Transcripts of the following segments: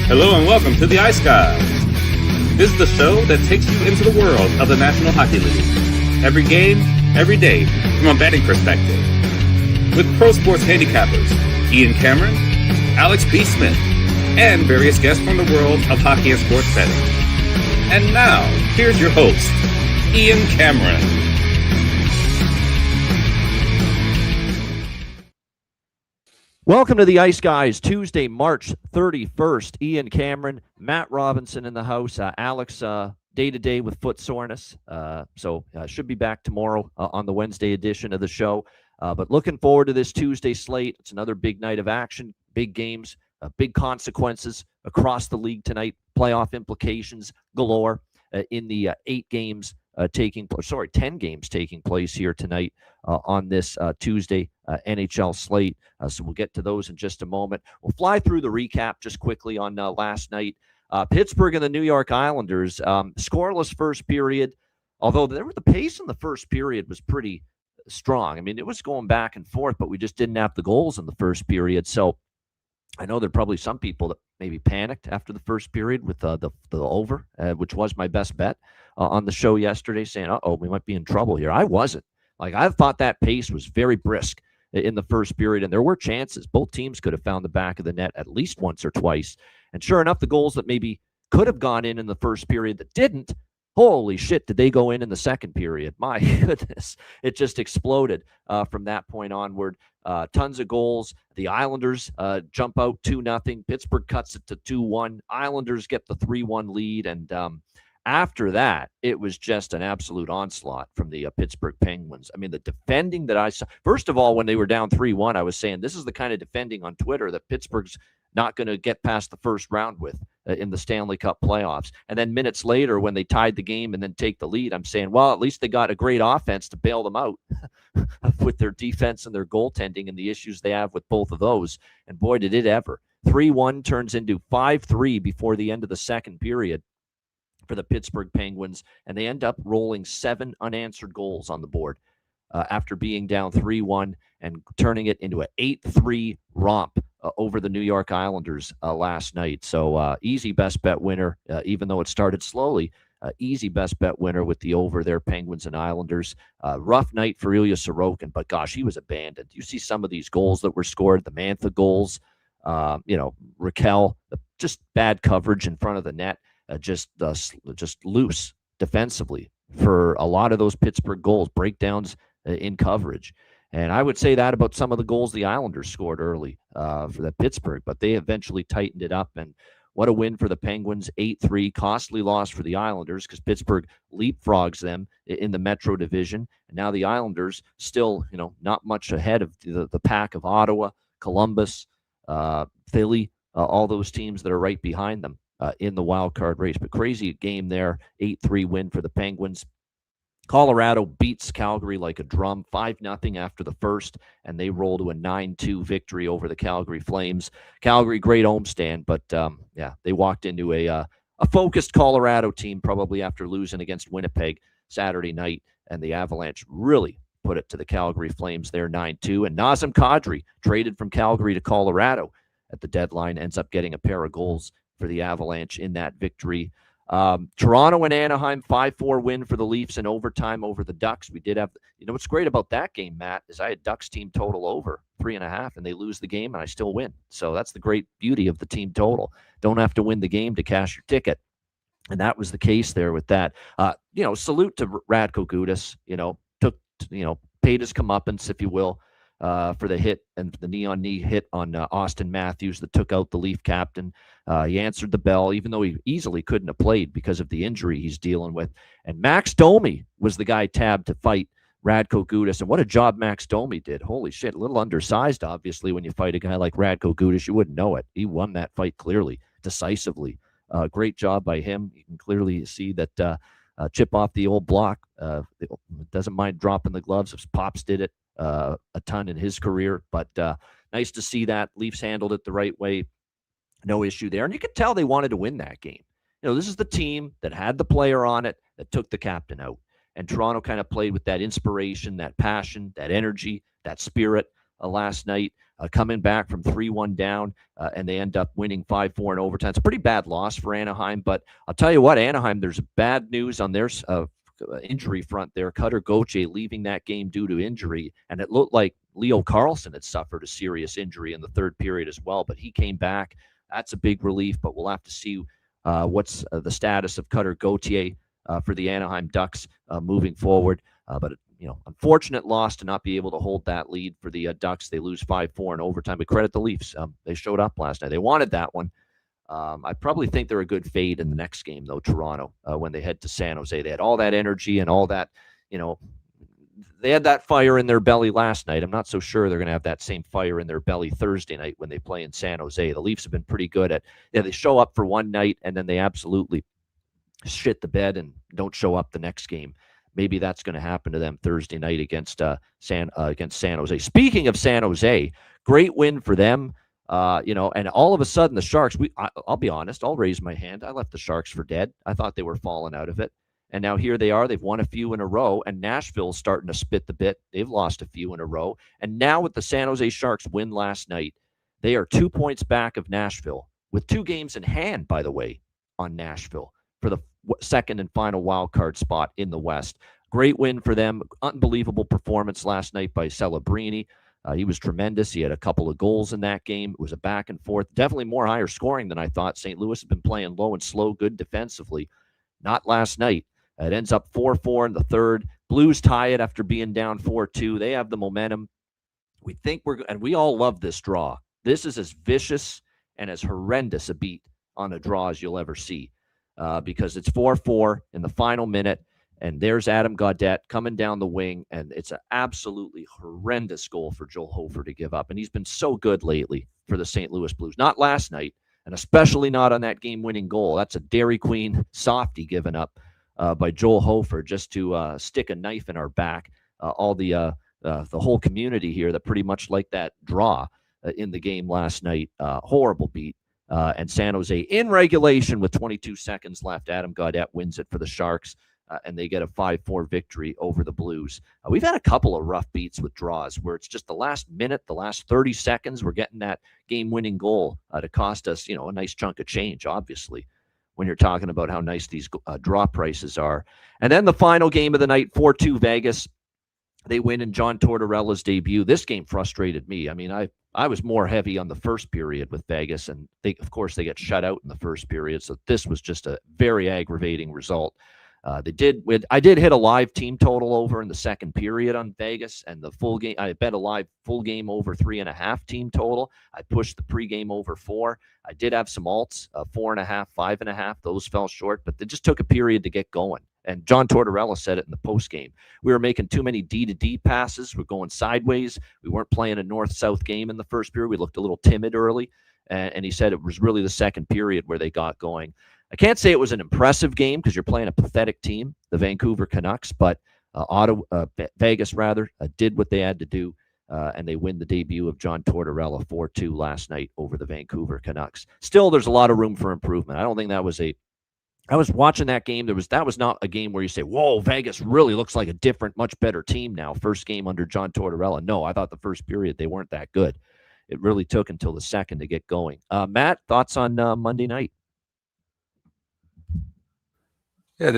Hello and welcome to the Ice Guys. This is the show that takes you into the world of the National Hockey League. Every game, every day, from a betting perspective. With pro sports handicappers, Ian Cameron, Alex B. Smith, and various guests from the world of hockey and sports betting. And now, here's your host, Ian Cameron. Welcome to the Ice Guys, Tuesday, March 31st. Ian Cameron, Matt Robinson in the house. Alex, day-to-day with foot soreness. So should be back tomorrow on the Wednesday edition of the show. But looking forward to this Tuesday slate. It's another big night of action, big games, big consequences across the league tonight. Playoff implications galore in the 10 games taking place here tonight on this Tuesday NHL slate. So we'll get to those in just a moment. We'll fly through the recap just quickly on last night. Pittsburgh and the New York Islanders, scoreless first period, although the pace in the first period was pretty strong. I mean, it was going back and forth, but we just didn't have the goals in the first period. So I know there are probably some people that maybe panicked after the first period with the over, which was my best bet on the show yesterday, saying, we might be in trouble here. I wasn't. I thought that pace was very brisk in the first period, and there were chances. Both teams could have found the back of the net at least once or twice. And sure enough, the goals that maybe could have gone in the first period that didn't, holy shit, did they go in the second period? My goodness, it just exploded from that point onward. Tons of goals. The Islanders jump out 2-0. Pittsburgh cuts it to 2-1. Islanders get the 3-1 lead, and after that, it was just an absolute onslaught from the Pittsburgh Penguins. I mean, the defending that I saw, first of all, when they were down 3-1, I was saying this is the kind of defending on Twitter that Pittsburgh's not going to get past the first round with in the Stanley Cup playoffs. And then minutes later, when they tied the game and then take the lead, I'm saying, well, at least they got a great offense to bail them out with their defense and their goaltending and the issues they have with both of those. And boy, did it ever. 3-1 turns into 5-3 before the end of the second period for the Pittsburgh Penguins, and they end up rolling 7 unanswered goals on the board after being down 3-1 and turning it into an 8-3 romp over the New York Islanders last night. So easy best bet winner, even though it started slowly. Easy best bet winner with the over there, Penguins and Islanders. Rough night for Ilya Sorokin, but gosh, he was abandoned. You see some of these goals that were scored, the Mantha goals, Raquel, just bad coverage in front of the net. Just loose defensively for a lot of those Pittsburgh goals, breakdowns in coverage. And I would say that about some of the goals the Islanders scored early for the Pittsburgh, but they eventually tightened it up. And what a win for the Penguins, 8-3, costly loss for the Islanders because Pittsburgh leapfrogs them in the Metro Division. And now the Islanders still, not much ahead of the pack of Ottawa, Columbus, Philly, all those teams that are right behind them in the wild card race. But crazy game there, 8-3 win for the Penguins. Colorado beats Calgary like a drum, 5-0 after the first, and they roll to a 9-2 victory over the Calgary Flames. Calgary, great homestand, but they walked into a focused Colorado team probably after losing against Winnipeg Saturday night, and the Avalanche really put it to the Calgary Flames there, 9-2. And Nazem Kadri, traded from Calgary to Colorado at the deadline, ends up getting a pair of goals for the Avalanche in that victory. Toronto and Anaheim, 5-4 win for the Leafs in overtime over the Ducks. We did have, what's great about that game, Matt, is I had Ducks team total over 3.5, and they lose the game, and I still win. So that's the great beauty of the team total. Don't have to win the game to cash your ticket. And that was the case there with that. Salute to Radko Gudas, paid his comeuppance, if you will, for the hit and the knee-on-knee hit on Austin Matthews that took out the Leaf captain. He answered the bell, even though he easily couldn't have played because of the injury he's dealing with. And Max Domi was the guy tabbed to fight Radko Gudas. And what a job Max Domi did. Holy shit, a little undersized, obviously, when you fight a guy like Radko Gudas. You wouldn't know it. He won that fight clearly, decisively. Great job by him. You can clearly see that chip off the old block. Doesn't mind dropping the gloves. Pops did it a ton in his career, but nice to see that. Leafs handled it the right way. No issue there. And you could tell they wanted to win that game. This is the team that had the player on it that took the captain out. And Toronto kind of played with that inspiration, that passion, that energy, that spirit last night, coming back from 3-1 down, and they end up winning 5-4 in overtime. It's a pretty bad loss for Anaheim, but I'll tell you what, Anaheim, there's bad news on their injury front there. Cutter Gauthier leaving that game due to injury, and it looked like Leo Carlsson had suffered a serious injury in the third period as well, but he came back. That's a big relief, but we'll have to see what's the status of Cutter Gauthier for the Anaheim Ducks moving forward. But unfortunate loss to not be able to hold that lead for the Ducks. They lose 5-4 in overtime. But credit the Leafs. They showed up last night. They wanted that one. I probably think they're a good fade in the next game, though, Toronto, when they head to San Jose. They had all that energy and all that, they had that fire in their belly last night. I'm not so sure they're going to have that same fire in their belly Thursday night when they play in San Jose. The Leafs have been pretty good at, they show up for one night and then they absolutely shit the bed and don't show up the next game. Maybe that's going to happen to them Thursday night against San Jose. Speaking of San Jose, great win for them. And all of a sudden the Sharks, I'll be honest, I'll raise my hand. I left the Sharks for dead. I thought they were falling out of it. And now here they are. They've won a few in a row, and Nashville's starting to spit the bit. They've lost a few in a row. And now with the San Jose Sharks win last night, they are 2 points back of Nashville with 2 games in hand, by the way, on Nashville for the second and final wild card spot in the West. Great win for them. Unbelievable performance last night by Celebrini. He was tremendous. He had a couple of goals in that game. It was a back and forth. Definitely more higher scoring than I thought. St. Louis has been playing low and slow, good defensively. Not last night. It ends up 4-4 in the third. Blues tie it after being down 4-2. They have the momentum. We think and we all love this draw. This is as vicious and as horrendous a beat on a draw as you'll ever see because it's 4-4 in the final minute. And there's Adam Gaudette coming down the wing, and it's an absolutely horrendous goal for Joel Hofer to give up. And he's been so good lately for the St. Louis Blues. Not last night, and especially not on that game-winning goal. That's a Dairy Queen softie given up by Joel Hofer just to stick a knife in our back. All the whole community here that pretty much liked that draw in the game last night. Horrible beat. And San Jose in regulation with 22 seconds left. Adam Gaudette wins it for the Sharks. And they get a 5-4 victory over the Blues. We've had a couple of rough beats with draws where it's just the last minute, the last 30 seconds, we're getting that game-winning goal to cost us, a nice chunk of change, obviously, when you're talking about how nice these draw prices are. And then the final game of the night, 4-2 Vegas. They win in John Tortorella's debut. This game frustrated me. I mean, I was more heavy on the first period with Vegas, and of course they get shut out in the first period, so this was just a very aggravating result. I did hit a live team total over in the second period on Vegas, and the full game. I bet a live full game over 3.5 team total. I pushed the pregame over 4. I did have some alts, 4.5, 5.5. Those fell short, but they just took a period to get going. And John Tortorella said it in the postgame. We were making too many D-to-D passes. We're going sideways. We weren't playing a north-south game in the first period. We looked a little timid early, and he said it was really the second period where they got going. I can't say it was an impressive game because you're playing a pathetic team, the Vancouver Canucks, but Vegas did what they had to do, and they win the debut of John Tortorella 4-2 last night over the Vancouver Canucks. Still, there's a lot of room for improvement. I don't think that was I was watching that game. That was not a game where you say, whoa, Vegas really looks like a different, much better team now. First game under John Tortorella. No, I thought the first period they weren't that good. It really took until the second to get going. Matt, thoughts on Monday night? Yeah,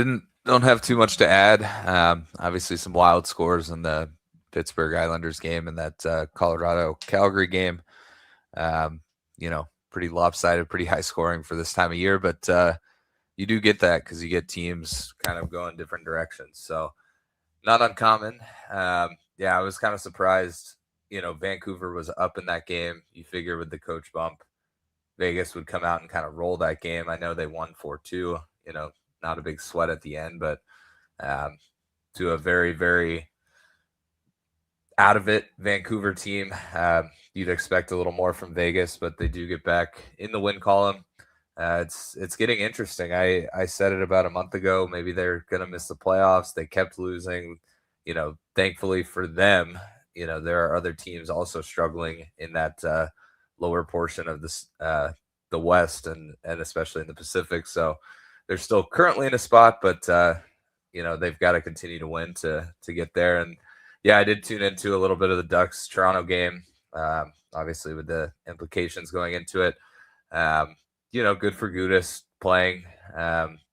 don't have too much to add. Obviously, some wild scores in the Pittsburgh Islanders game and that Colorado Calgary game. Pretty lopsided, pretty high scoring for this time of year, but you do get that because you get teams kind of going different directions. So not uncommon. I was kind of surprised. Vancouver was up in that game. You figure with the coach bump, Vegas would come out and kind of roll that game. I know they won 4-2. Not a big sweat at the end, but to a very, very out of it Vancouver team, you'd expect a little more from Vegas, but they do get back in the win column. It's getting interesting. I said it about a month ago. Maybe they're going to miss the playoffs. They kept losing. Thankfully for them, there are other teams also struggling in that lower portion of this the West and especially in the Pacific. So they're still currently in a spot, but they've got to continue to win to get there. And I did tune into a little bit of the Ducks Toronto game. obviously with the implications going into it. Good for Gudis playing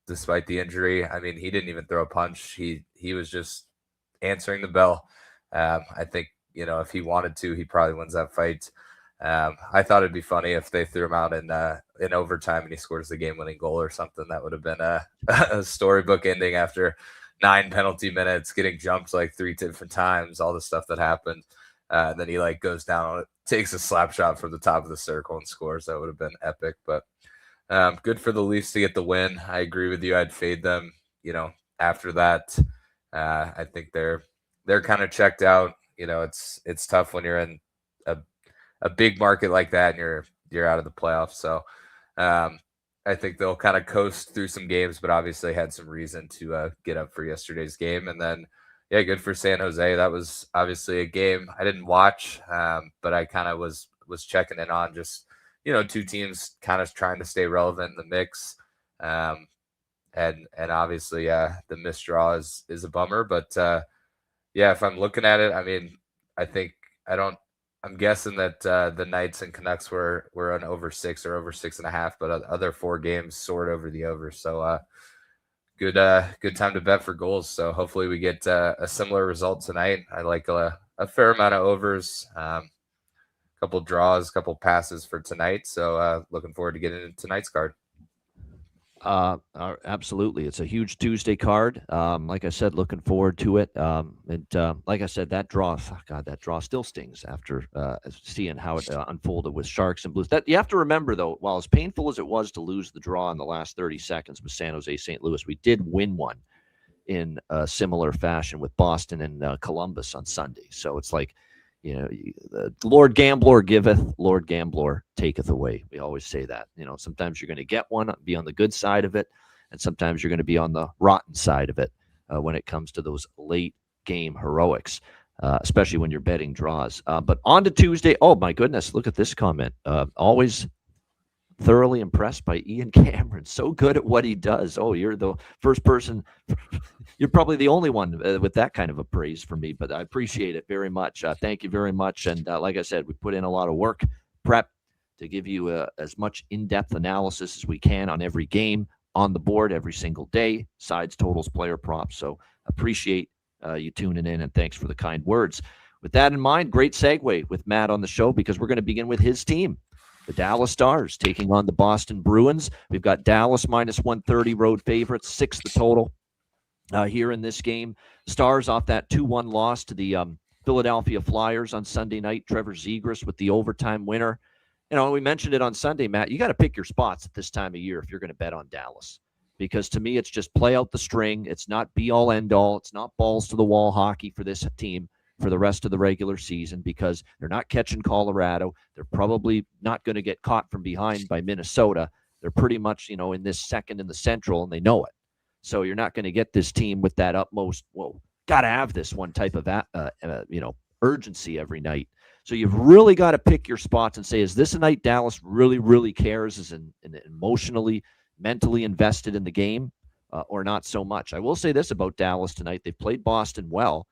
despite the injury. I mean, he didn't even throw a punch. He was just answering the bell. I think, if he wanted to, he probably wins that fight. I thought it'd be funny if they threw him out in overtime and he scores the game-winning goal or something. That would have been a storybook ending after 9 penalty minutes, getting jumped like 3 different times, all the stuff that happened. Then he goes down on it, takes a slap shot from the top of the circle and scores. That would have been epic. But good for the Leafs to get the win. I agree with you. I'd fade them. After that, I think they're kind of checked out. It's tough when you're in a big market like that and you're out of the playoffs. So I think they'll kind of coast through some games, but obviously had some reason to get up for yesterday's game. And then, yeah, good for San Jose. That was obviously a game I didn't watch, but I kind of was checking in on just, two teams kind of trying to stay relevant in the mix. And obviously, the missed draw is a bummer. But, yeah, if I'm looking at it, I mean, I'm guessing that the Knights and Canucks were on over 6 or over 6.5, but other 4 games soared over the over. So good time to bet for goals. So hopefully we get a similar result tonight. I like a fair amount of overs, a couple draws, a couple passes for tonight. So looking forward to getting into tonight's card. Absolutely. It's a huge Tuesday card. Like I said, looking forward to it. Like I said, that draw still stings after seeing how it unfolded with Sharks and Blues. That you have to remember, though, while as painful as it was to lose the draw in the last 30 seconds with San Jose St. Louis, we did win one in a similar fashion with Boston and Columbus on Sunday. So it's like, the Lord Gambler giveth, Lord Gambler taketh away. We always say that. Sometimes you're going to get one, be on the good side of it, and sometimes you're going to be on the rotten side of it when it comes to those late game heroics, especially when you're betting draws. But on to Tuesday. Oh, my goodness. Look at this comment. Always thoroughly impressed by Ian Cameron. So good at what he does. Oh, you're the first person. You're probably the only one with that kind of a praise for me, but I appreciate it very much. Thank you very much. And like I said, we put in a lot of work, prep to give you as much in-depth analysis as we can on every game on the board every single day, sides, totals, player props. So appreciate you tuning in, and thanks for the kind words. With that in mind, great segue with Matt on the show, because we're going to begin with his team. The Dallas Stars taking on the Boston Bruins. We've got Dallas minus 130 road favorites, 6 the total here in this game. Stars off that 2-1 loss to the Philadelphia Flyers on Sunday night. Trevor Zegras with the overtime winner. We mentioned it on Sunday, Matt. You got to pick your spots at this time of year if you're going to bet on Dallas. Because to me, it's just play out the string. It's not be-all, end-all. It's not balls-to-the-wall hockey for this team for the rest of the regular season, because they're not catching Colorado. They're probably not going to get caught from behind by Minnesota. They're pretty much, in this second in the Central, and they know it. So you're not going to get this team with that utmost, got to have this one type of, urgency every night. So you've really got to pick your spots and say, is this a night Dallas really, really cares, is emotionally, mentally invested in the game, or not so much? I will say this about Dallas tonight. They've played Boston well.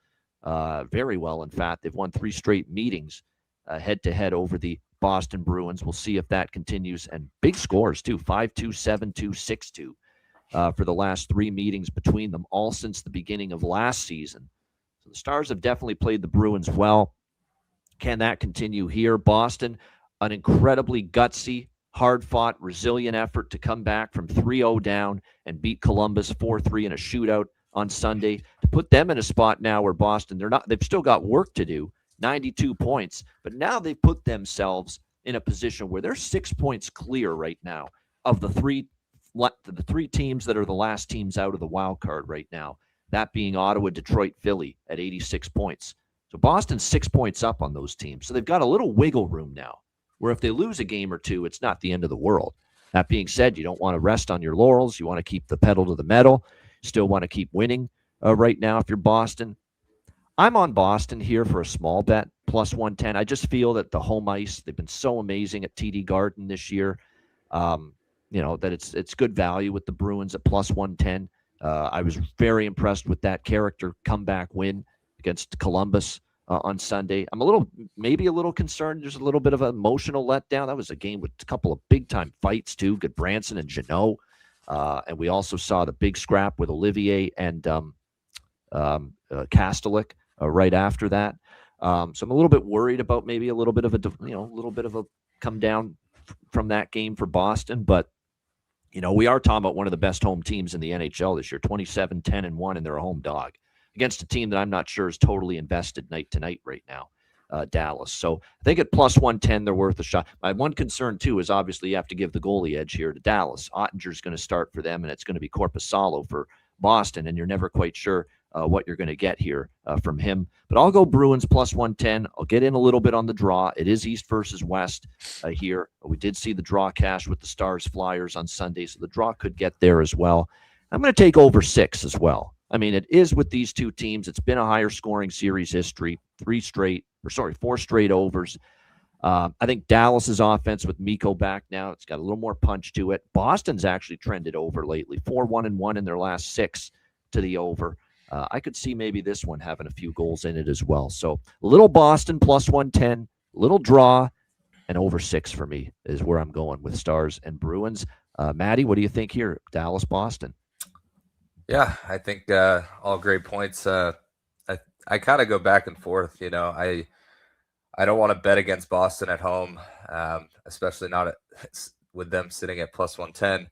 Very well, in fact. They've won 3 straight meetings head-to-head over the Boston Bruins. We'll see if that continues. And big scores, too, 5-2, 7-2, 6-2 for the last 3 meetings between them, all since the beginning of last season. So the Stars have definitely played the Bruins well. Can that continue here? Boston, an incredibly gutsy, hard-fought, resilient effort to come back from 3-0 down and beat Columbus 4-3 in a shootout on Sunday, to put them in a spot now where Boston, they've still got work to do, 92 points, but now they've put themselves in a position where they're 6 points clear right now of the three teams that are the last teams out of the wild card right now, that being Ottawa, Detroit, Philly at 86 points. So Boston's 6 points up on those teams. So they've got a little wiggle room now, where if they lose a game or two, it's not the end of the world. That being said, you don't want to rest on your laurels. You want to keep the pedal to the metal. Still want to keep winning right now if you're Boston. I'm on Boston here for a small bet, plus 110. I just feel that the home ice, they've been so amazing at TD Garden this year, that it's good value with the Bruins at plus 110. I was very impressed with that character comeback win against Columbus on Sunday. I'm maybe a little concerned. There's a little bit of an emotional letdown. That was a game with a couple of big-time fights, too. Good Branson and Jeannot. And we also saw the big scrap with Olivier and Kastelik right after that. So I'm a little bit worried about maybe a little bit of a come down from that game for Boston. But, we are talking about one of the best home teams in the NHL this year, 27-10-1, and they're a home dog against a team that I'm not sure is totally invested night to night right now, Dallas. So I think at plus 110, they're worth a shot. My one concern, too, is obviously you have to give the goalie edge here to Dallas. Ottinger's going to start for them, and it's going to be Korpisalo for Boston, and you're never quite sure what you're going to get here from him. But I'll go Bruins plus 110. I'll get in a little bit on the draw. It is East versus West here. We did see the draw cash with the Stars Flyers on Sunday, so the draw could get there as well. I'm going to take over 6 as well. I mean, it is with these two teams. It's been a higher scoring series history, 4 straight overs. I think Dallas's offense with Mikko back now, it's got a little more punch to it. Boston's actually trended over lately, 4-1-1 in their last 6 to the over. I could see maybe this one having a few goals in it as well. So a little Boston plus 110, little draw, and over 6 for me is where I'm going with Stars and Bruins. Maddie, what do you think here? Dallas, Boston. Yeah, I think all great points. I kind of go back and forth. I don't want to bet against Boston at home, especially not with them sitting at plus 110.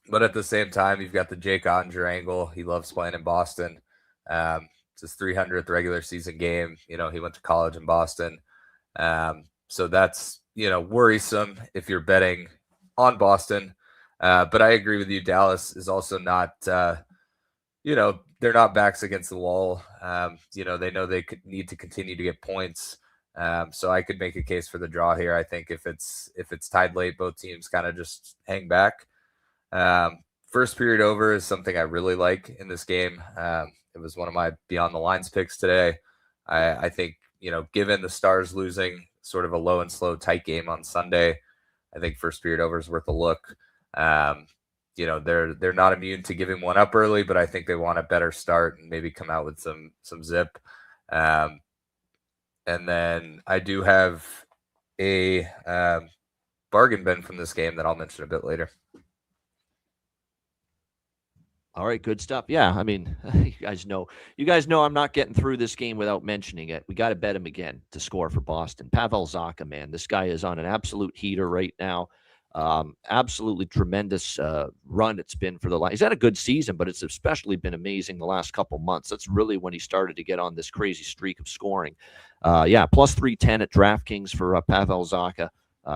But at the same time, you've got the Jake Ottinger angle. He loves playing in Boston. It's his 300th regular season game. He went to college in Boston. So that's, worrisome if you're betting on Boston. But I agree with you. Dallas is also not, they're not backs against the wall. They know they need to continue to get points. So I could make a case for the draw here. I think if it's tied late, both teams kind of just hang back. First period over is something I really like in this game. It was one of my Beyond the Lines picks today. I think, given the Stars losing sort of a low and slow tight game on Sunday, I think first period over is worth a look. They're not immune to giving one up early, but I think they want a better start and maybe come out with some zip. And then I do have a bargain bin from this game that I'll mention a bit later. All right, good stuff. Yeah, I mean, you guys know I'm not getting through this game without mentioning it. We got to bet him again to score for Boston. Pavel Zacha, man, this guy is on an absolute heater right now. Absolutely tremendous run it's been for the last. He's had a good season, but it's especially been amazing the last couple months. That's really when he started to get on this crazy streak of scoring. Plus 310 at DraftKings for Pavel Zacha.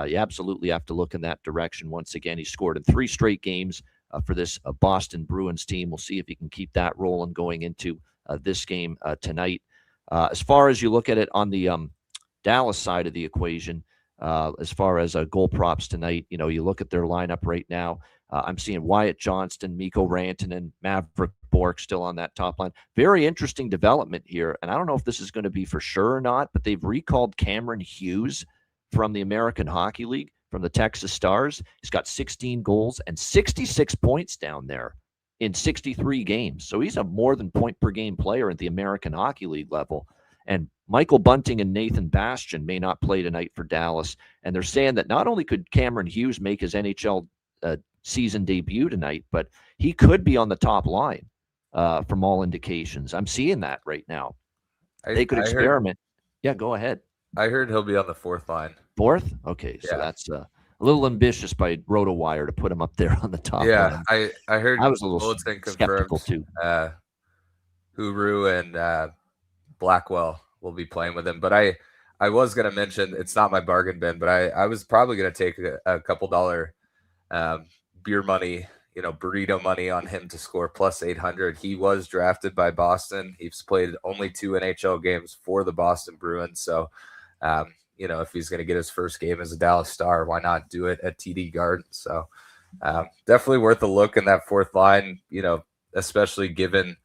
You absolutely have to look in that direction. Once again, he scored in 3 straight games for this Boston Bruins team. We'll see if he can keep that rolling going into this game tonight. As far as you look at it on the Dallas side of the equation, as far as goal props tonight, you look at their lineup right now. I'm seeing Wyatt Johnston, Mikko Rantanen, Maverick Bourque still on that top line. Very interesting development here, and I don't know if this is going to be for sure or not, but they've recalled Cameron Hughes from the American Hockey League, from the Texas Stars. He's got 16 goals and 66 points down there in 63 games. So he's a more than point per game player at the American Hockey League level. And Michael Bunting and Nathan Bastian may not play tonight for Dallas. And they're saying that not only could Cameron Hughes make his NHL season debut tonight, but he could be on the top line from all indications. I'm seeing that right now. They could experiment. Yeah, go ahead. I heard he'll be on the 4th line. 4th? Okay, so that's a little ambitious by RotoWire to put him up there on the top. Yeah, line. I heard I was a little skeptical too. Huru and Blackwell will be playing with him. But I was going to mention, it's not my bargain bin, but I was probably going to take a couple dollar beer money, burrito money on him to score plus 800. He was drafted by Boston. He's played only 2 NHL games for the Boston Bruins. So, if he's going to get his first game as a Dallas Star, why not do it at TD Garden? So definitely worth a look in that 4th line, especially given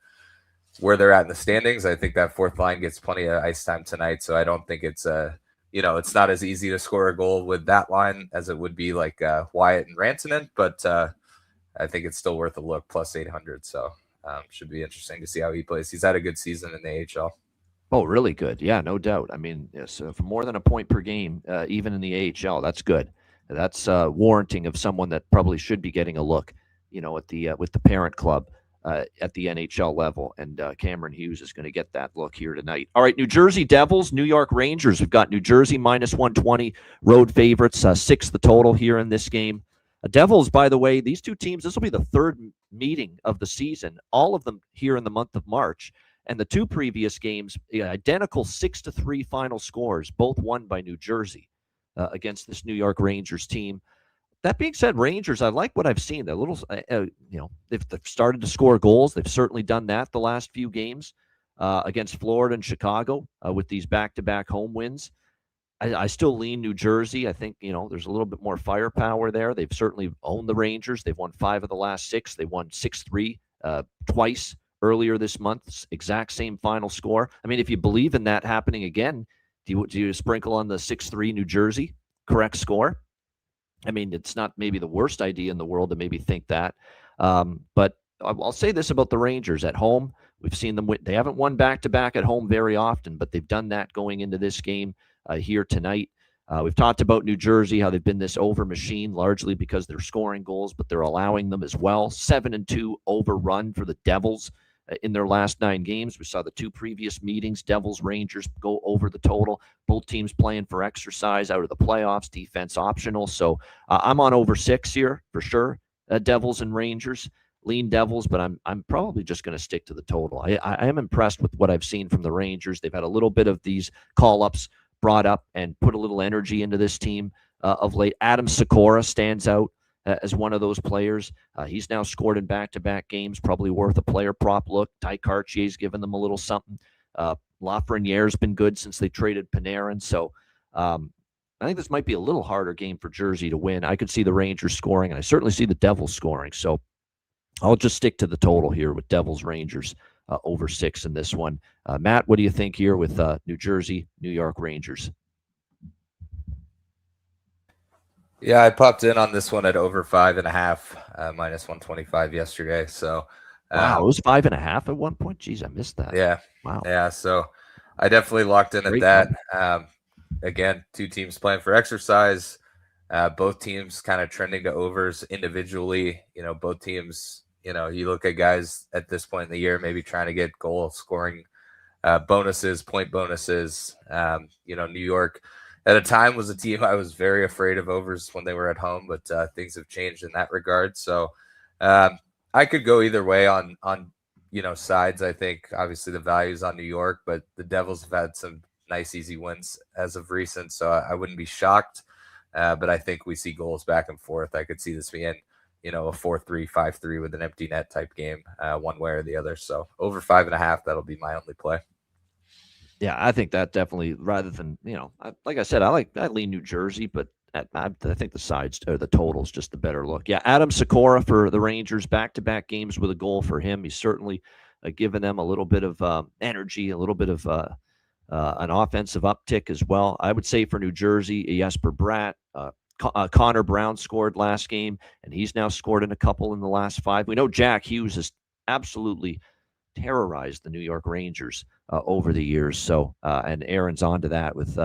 where they're at in the standings. I think that 4th line gets plenty of ice time tonight. So I don't think it's it's not as easy to score a goal with that line as it would be like Wyatt and Rantanen, but I think it's still worth a look, plus 800. So Should be interesting to see how he plays. He's had a good season in the AHL. Oh, really good. Yeah, no doubt. I mean, yes, for more than a point per game, even in the AHL, that's good. That's warranting of someone that probably should be getting a look, at the with the parent club at the NHL level. And Cameron Hughes is going to get that look here tonight. All right, New Jersey Devils, New York Rangers. We've got New Jersey minus 120, road favorites, 6 the total here in this game. Devils, by the way, these two teams, this will be the third meeting of the season, all of them here in the month of March. And the two previous games, identical 6-3 final scores, both won by New Jersey against this New York Rangers team. That being said, Rangers, I like what I've seen. They're little, they've started to score goals. They've certainly done that the last few games against Florida and Chicago with these back-to-back home wins. I still lean New Jersey. I think, there's a little bit more firepower there. They've certainly owned the Rangers. They've won 5 of the last 6. They won 6-3 twice earlier this month, exact same final score. I mean, if you believe in that happening again, do you sprinkle on the 6-3 New Jersey correct score? I mean, it's not maybe the worst idea in the world to maybe think that. But I'll say this about the Rangers at home. We've seen them win. They haven't won back-to-back at home very often, but they've done that going into this game here tonight. We've talked about New Jersey, how they've been this over machine, largely because they're scoring goals, but they're allowing them as well. 7-2 overrun for the Devils in their last 9 games. We saw the 2 previous meetings, Devils, Rangers, go over the total. Both teams playing for exercise out of the playoffs, defense optional. So I'm on over 6 here for sure. Devils and Rangers, lean Devils, but I'm probably just going to stick to the total. I am impressed with what I've seen from the Rangers. They've had a little bit of these call-ups brought up and put a little energy into this team of late. Adam Sikora stands out as one of those players. He's now scored in back-to-back games, probably worth a player prop look. Ty Cartier's given them a little something. Lafreniere's been good since they traded Panarin. So I think this might be a little harder game for Jersey to win. I could see the Rangers scoring, and I certainly see the Devils scoring. So I'll just stick to the total here with Devils-Rangers over 6 in this one. Matt, what do you think here with New Jersey, New York Rangers? Yeah, I popped in on this one at over 5.5, minus 125 yesterday. So wow, it was 5.5 at one point. Jeez, I missed that. Yeah. Wow. Yeah. So I definitely locked in Great at that. Again, 2 teams playing for exercise. Both teams kind of trending to overs individually. Both teams, you look at guys at this point in the year, maybe trying to get goal scoring bonuses, point bonuses. New York at a time was a team I was very afraid of overs when they were at home, but things have changed in that regard. So I could go either way on sides. I think obviously the value's on New York, but the Devils have had some nice easy wins as of recent, so I wouldn't be shocked. But I think we see goals back and forth. I could see this being, a 4-3, 5-3 with an empty net type game, one way or the other. So over 5.5, that'll be my only play. Yeah, I think that definitely, rather than, like I said, I lean New Jersey, but I think the sides or the total's just the better look. Yeah, Adam Sikora for the Rangers, back-to-back games with a goal for him. He's certainly given them a little bit of energy, a little bit of an offensive uptick as well. I would say for New Jersey, Jesper Bratt, Connor Brown scored last game, and he's now scored in a couple in the last 5. We know Jack Hughes has absolutely terrorized the New York Rangers over the years. So, and Aaron's onto that with,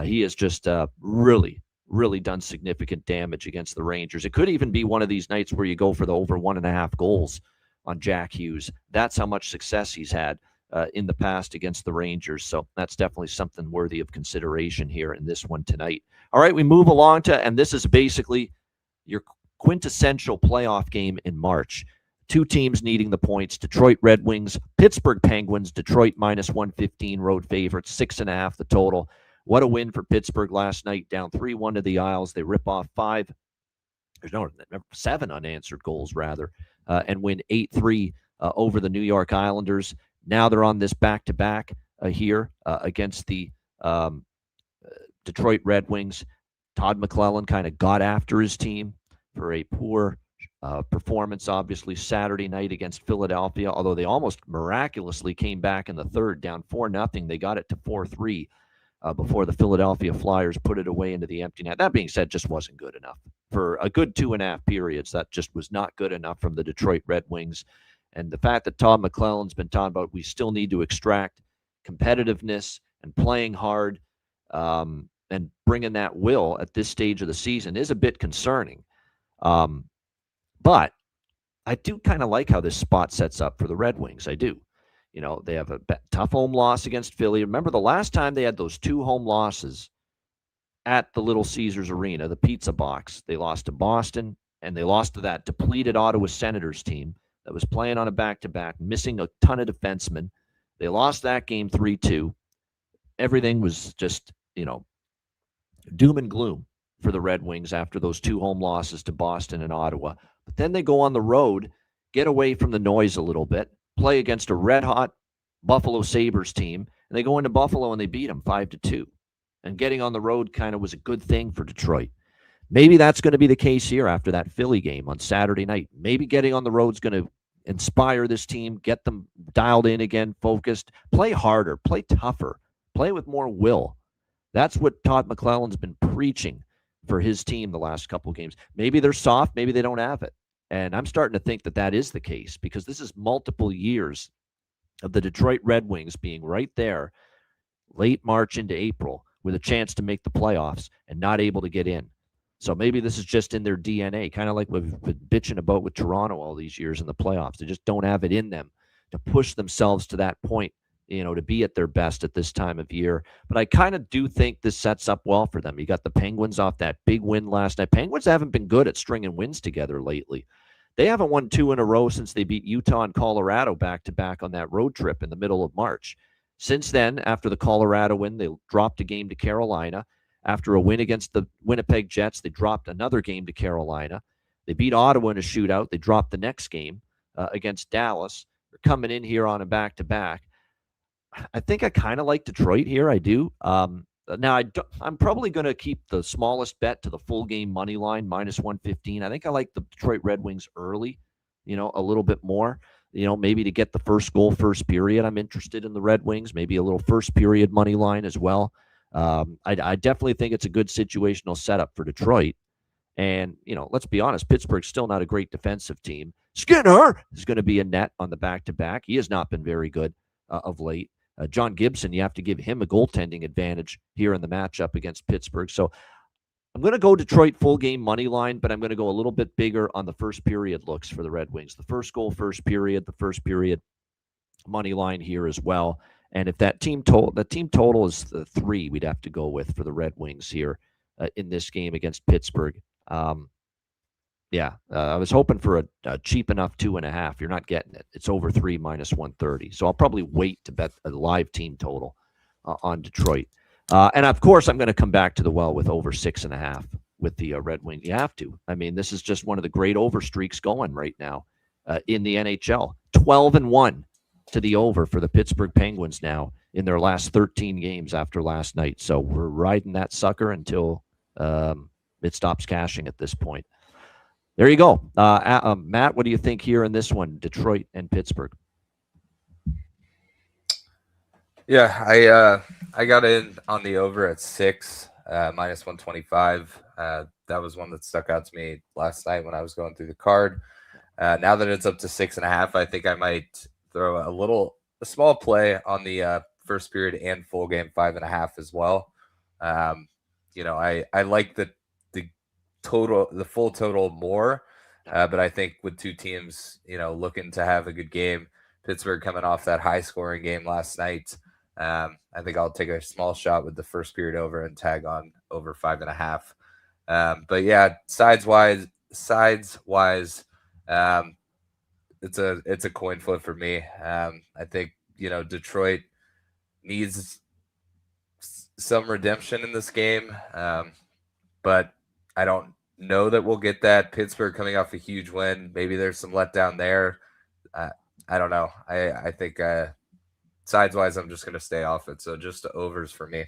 he has just really, really done significant damage against the Rangers. It could even be one of these nights where you go for the over 1.5 goals on Jack Hughes. That's how much success he's had in the past against the Rangers. So that's definitely something worthy of consideration here in this one tonight. All right, we move along to, and this is basically your quintessential playoff game in March. 2 teams needing the points, Detroit Red Wings, Pittsburgh Penguins. Detroit minus 115, road favorites, 6.5 the total. What a win for Pittsburgh last night, down 3-1 to the Isles. They rip off 7 unanswered goals, rather, and win 8-3 over the New York Islanders. Now they're on this back-to-back here against the Detroit Red Wings. Todd McClellan kind of got after his team for a poor performance, obviously, Saturday night against Philadelphia, although they almost miraculously came back in the third, down 4-0. They got it to 4-3 before the Philadelphia Flyers put it away into the empty net. That being said, just wasn't good enough. For a good 2.5 periods, that just was not good enough from the Detroit Red Wings. And the fact that Todd McClellan's been talking about we still need to extract competitiveness and playing hard and bringing that will at this stage of the season is a bit concerning. But I do kind of like how this spot sets up for the Red Wings. I do. They have a tough home loss against Philly. Remember the last time they had those 2 home losses at the Little Caesars Arena, the Pizza Box. They lost to Boston, and they lost to that depleted Ottawa Senators team that was playing on a back-to-back, missing a ton of defensemen. They lost that game 3-2. Everything was just, doom and gloom for the Red Wings after those 2 home losses to Boston and Ottawa. But then they go on the road, get away from the noise a little bit, play against a red-hot Buffalo Sabres team, and they go into Buffalo and they beat them 5-2. And getting on the road kind of was a good thing for Detroit. Maybe that's going to be the case here after that Philly game on Saturday night. Maybe getting on the road is going to inspire this team, get them dialed in again, focused, play harder, play tougher, play with more will. That's what Todd McClellan's been preaching for his team the last couple of games. Maybe they're soft, maybe they don't have it. And I'm starting to think that that is the case because this is multiple years of the Detroit Red Wings being right there late March into April with a chance to make the playoffs and not able to get in. So maybe this is just in their DNA, kind of like we've been bitching about with Toronto all these years in the playoffs. They just don't have it in them to push themselves to that point, to be at their best at this time of year. But I kind of do think this sets up well for them. You got the Penguins off that big win last night. Penguins haven't been good at stringing wins together lately. They haven't won 2 in a row since they beat Utah and Colorado back-to-back on that road trip in the middle of March. Since then, after the Colorado win, they dropped a game to Carolina. After a win against the Winnipeg Jets, they dropped another game to Carolina. They beat Ottawa in a shootout. They dropped the next game against Dallas. They're coming in here on a back-to-back. I think I kind of like Detroit here. I do. Now, I'm probably going to keep the smallest bet to the full game money line, -115. I think I like the Detroit Red Wings early, a little bit more. Maybe to get the first goal, first period. I'm interested in the Red Wings, maybe a little first period money line as well. I definitely think it's a good situational setup for Detroit. And, let's be honest, Pittsburgh's still not a great defensive team. Skinner is going to be a net on the back-to-back. He has not been very good of late. John Gibson, you have to give him a goaltending advantage here in the matchup against Pittsburgh. So I'm going to go Detroit full game money line, but I'm going to go a little bit bigger on the first period looks for the Red Wings. The first goal, first period, the first period money line here as well. And if that team total is the 3, we'd have to go with for the Red Wings here in this game against Pittsburgh. I was hoping for a cheap enough 2.5. You're not getting it. It's over 3 -130. So I'll probably wait to bet a live team total on Detroit. And of course, I'm going to come back to the well with over 6.5 with the Red Wings. You have to. I mean, this is just one of the great over streaks going right now in the NHL. 12-1 to the over for the Pittsburgh Penguins now in their last 13 games after last night. So we're riding that sucker until it stops cashing at this point. There you go. Matt, what do you think here in this one, Detroit and Pittsburgh? Yeah, I got in on the over at 6, -125. That was one that stuck out to me last night when I was going through the card. Now that it's up to 6.5, I think I might throw a small play on the first period and full game 5.5 as well. I like the full total more, but I think with two teams, looking to have a good game, Pittsburgh coming off that high scoring game last night, I think I'll take a small shot with the first period over and tag on over 5.5. But yeah, sides wise, it's a coin flip for me. I think Detroit needs some redemption in this game, but I don't know that we'll get that. Pittsburgh coming off a huge win, maybe there's some letdown there. I don't know. I think sides wise, I'm just going to stay off it. So just overs for me.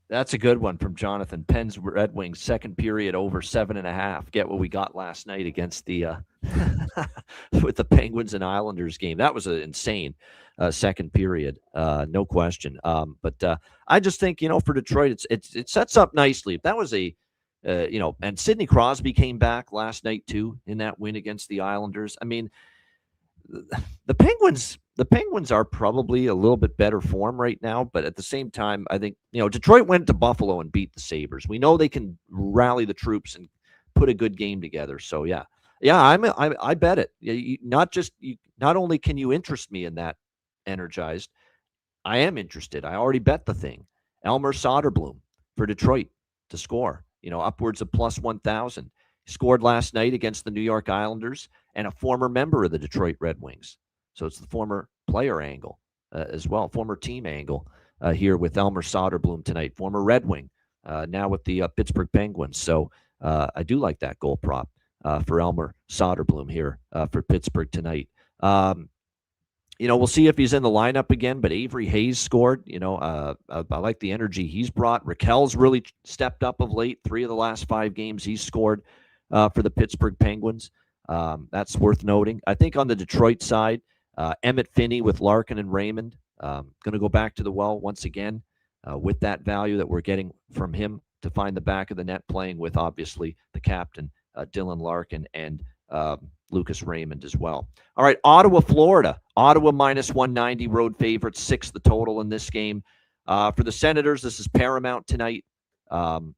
That's a good one from Jonathan. Penn's Red Wings, second period over 7.5. Get what we got last night against the with the Penguins and Islanders game. That was an insane second period, no question. But I just think for Detroit, it sets up nicely. If that was and Sidney Crosby came back last night too in that win against the Islanders. I mean, the Penguins are probably a little bit better form right now, but at the same time, I think Detroit went to Buffalo and beat the Sabres. We know they can rally the troops and put a good game together. So yeah, I bet it. Not only can you interest me in that energized, I am interested. I already bet the thing. Elmer Soderblom for Detroit to score, upwards of plus 1,000. He scored last night against the New York Islanders and a former member of the Detroit Red Wings. So it's the former player angle as well, former team angle here with Elmer Soderblom tonight, former Red Wing, now with the Pittsburgh Penguins. So I do like that goal prop for Elmer Soderblom here for Pittsburgh tonight. We'll see if he's in the lineup again, but Avery Hayes scored. I like the energy he's brought. Raquel's really stepped up of late. 3 of the last 5 games he's scored for the Pittsburgh Penguins. That's worth noting. I think on the Detroit side, Emmett Finney with Larkin and Raymond, going to go back to the well once again with that value that we're getting from him to find the back of the net, playing with, obviously, the captain, Dylan Larkin, and Lucas Raymond as well. All right, Ottawa, Florida. Ottawa minus 190, road favorites, 6 the total in this game. For the Senators, this is paramount tonight.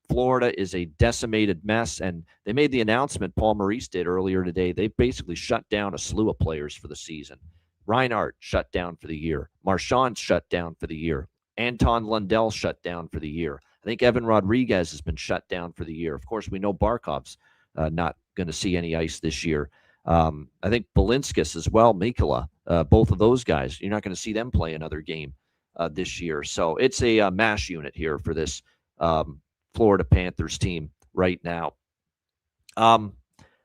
Florida is a decimated mess, and they made the announcement, Paul Maurice did earlier today, they basically shut down a slew of players for the season. Reinhart shut down for the year. Marchand shut down for the year. Anton Lundell shut down for the year. I think Evan Rodriguez has been shut down for the year. Of course, we know Barkov's not going to see any ice this year. I think Balinskis as well, Mikula, both of those guys, you're not going to see them play another game this year. So it's a mash unit here for this Florida Panthers team right now. I'm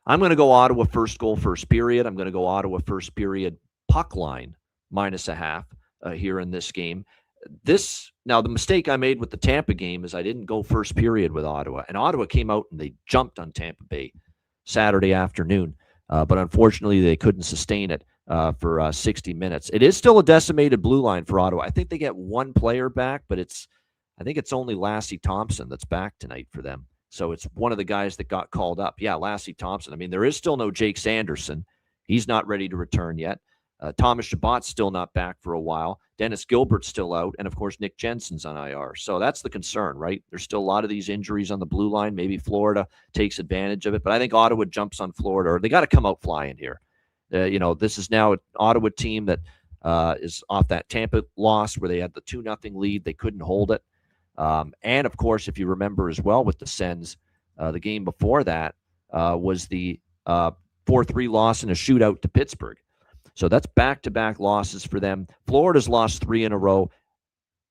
going to go Ottawa first goal, first period. I'm going to go Ottawa first period puck line -0.5 here in this game. Now, the mistake I made with the Tampa game is I didn't go first period with Ottawa. And Ottawa came out and they jumped on Tampa Bay Saturday afternoon. But unfortunately, they couldn't sustain it for 60 minutes. It is still a decimated blue line for Ottawa. I think they get one player back, but I think it's only Lassie Thompson that's back tonight for them. So it's one of the guys that got called up. Yeah, Lassie Thompson. I mean, there is still no Jake Sanderson. He's not ready to return yet. Thomas Chabot's still not back for a while. Dennis Gilbert's still out. And, of course, Nick Jensen's on IR. So that's the concern, right? There's still a lot of these injuries on the blue line. Maybe Florida takes advantage of it. But I think Ottawa jumps on Florida, or they got to come out flying here. This is now an Ottawa team that is off that Tampa loss where they had the 2-0 lead. They couldn't hold it. And, of course, if you remember as well with the Sens, the game before that was the 4-3 loss in a shootout to Pittsburgh. So that's back-to-back losses for them. Florida's lost 3 in a row.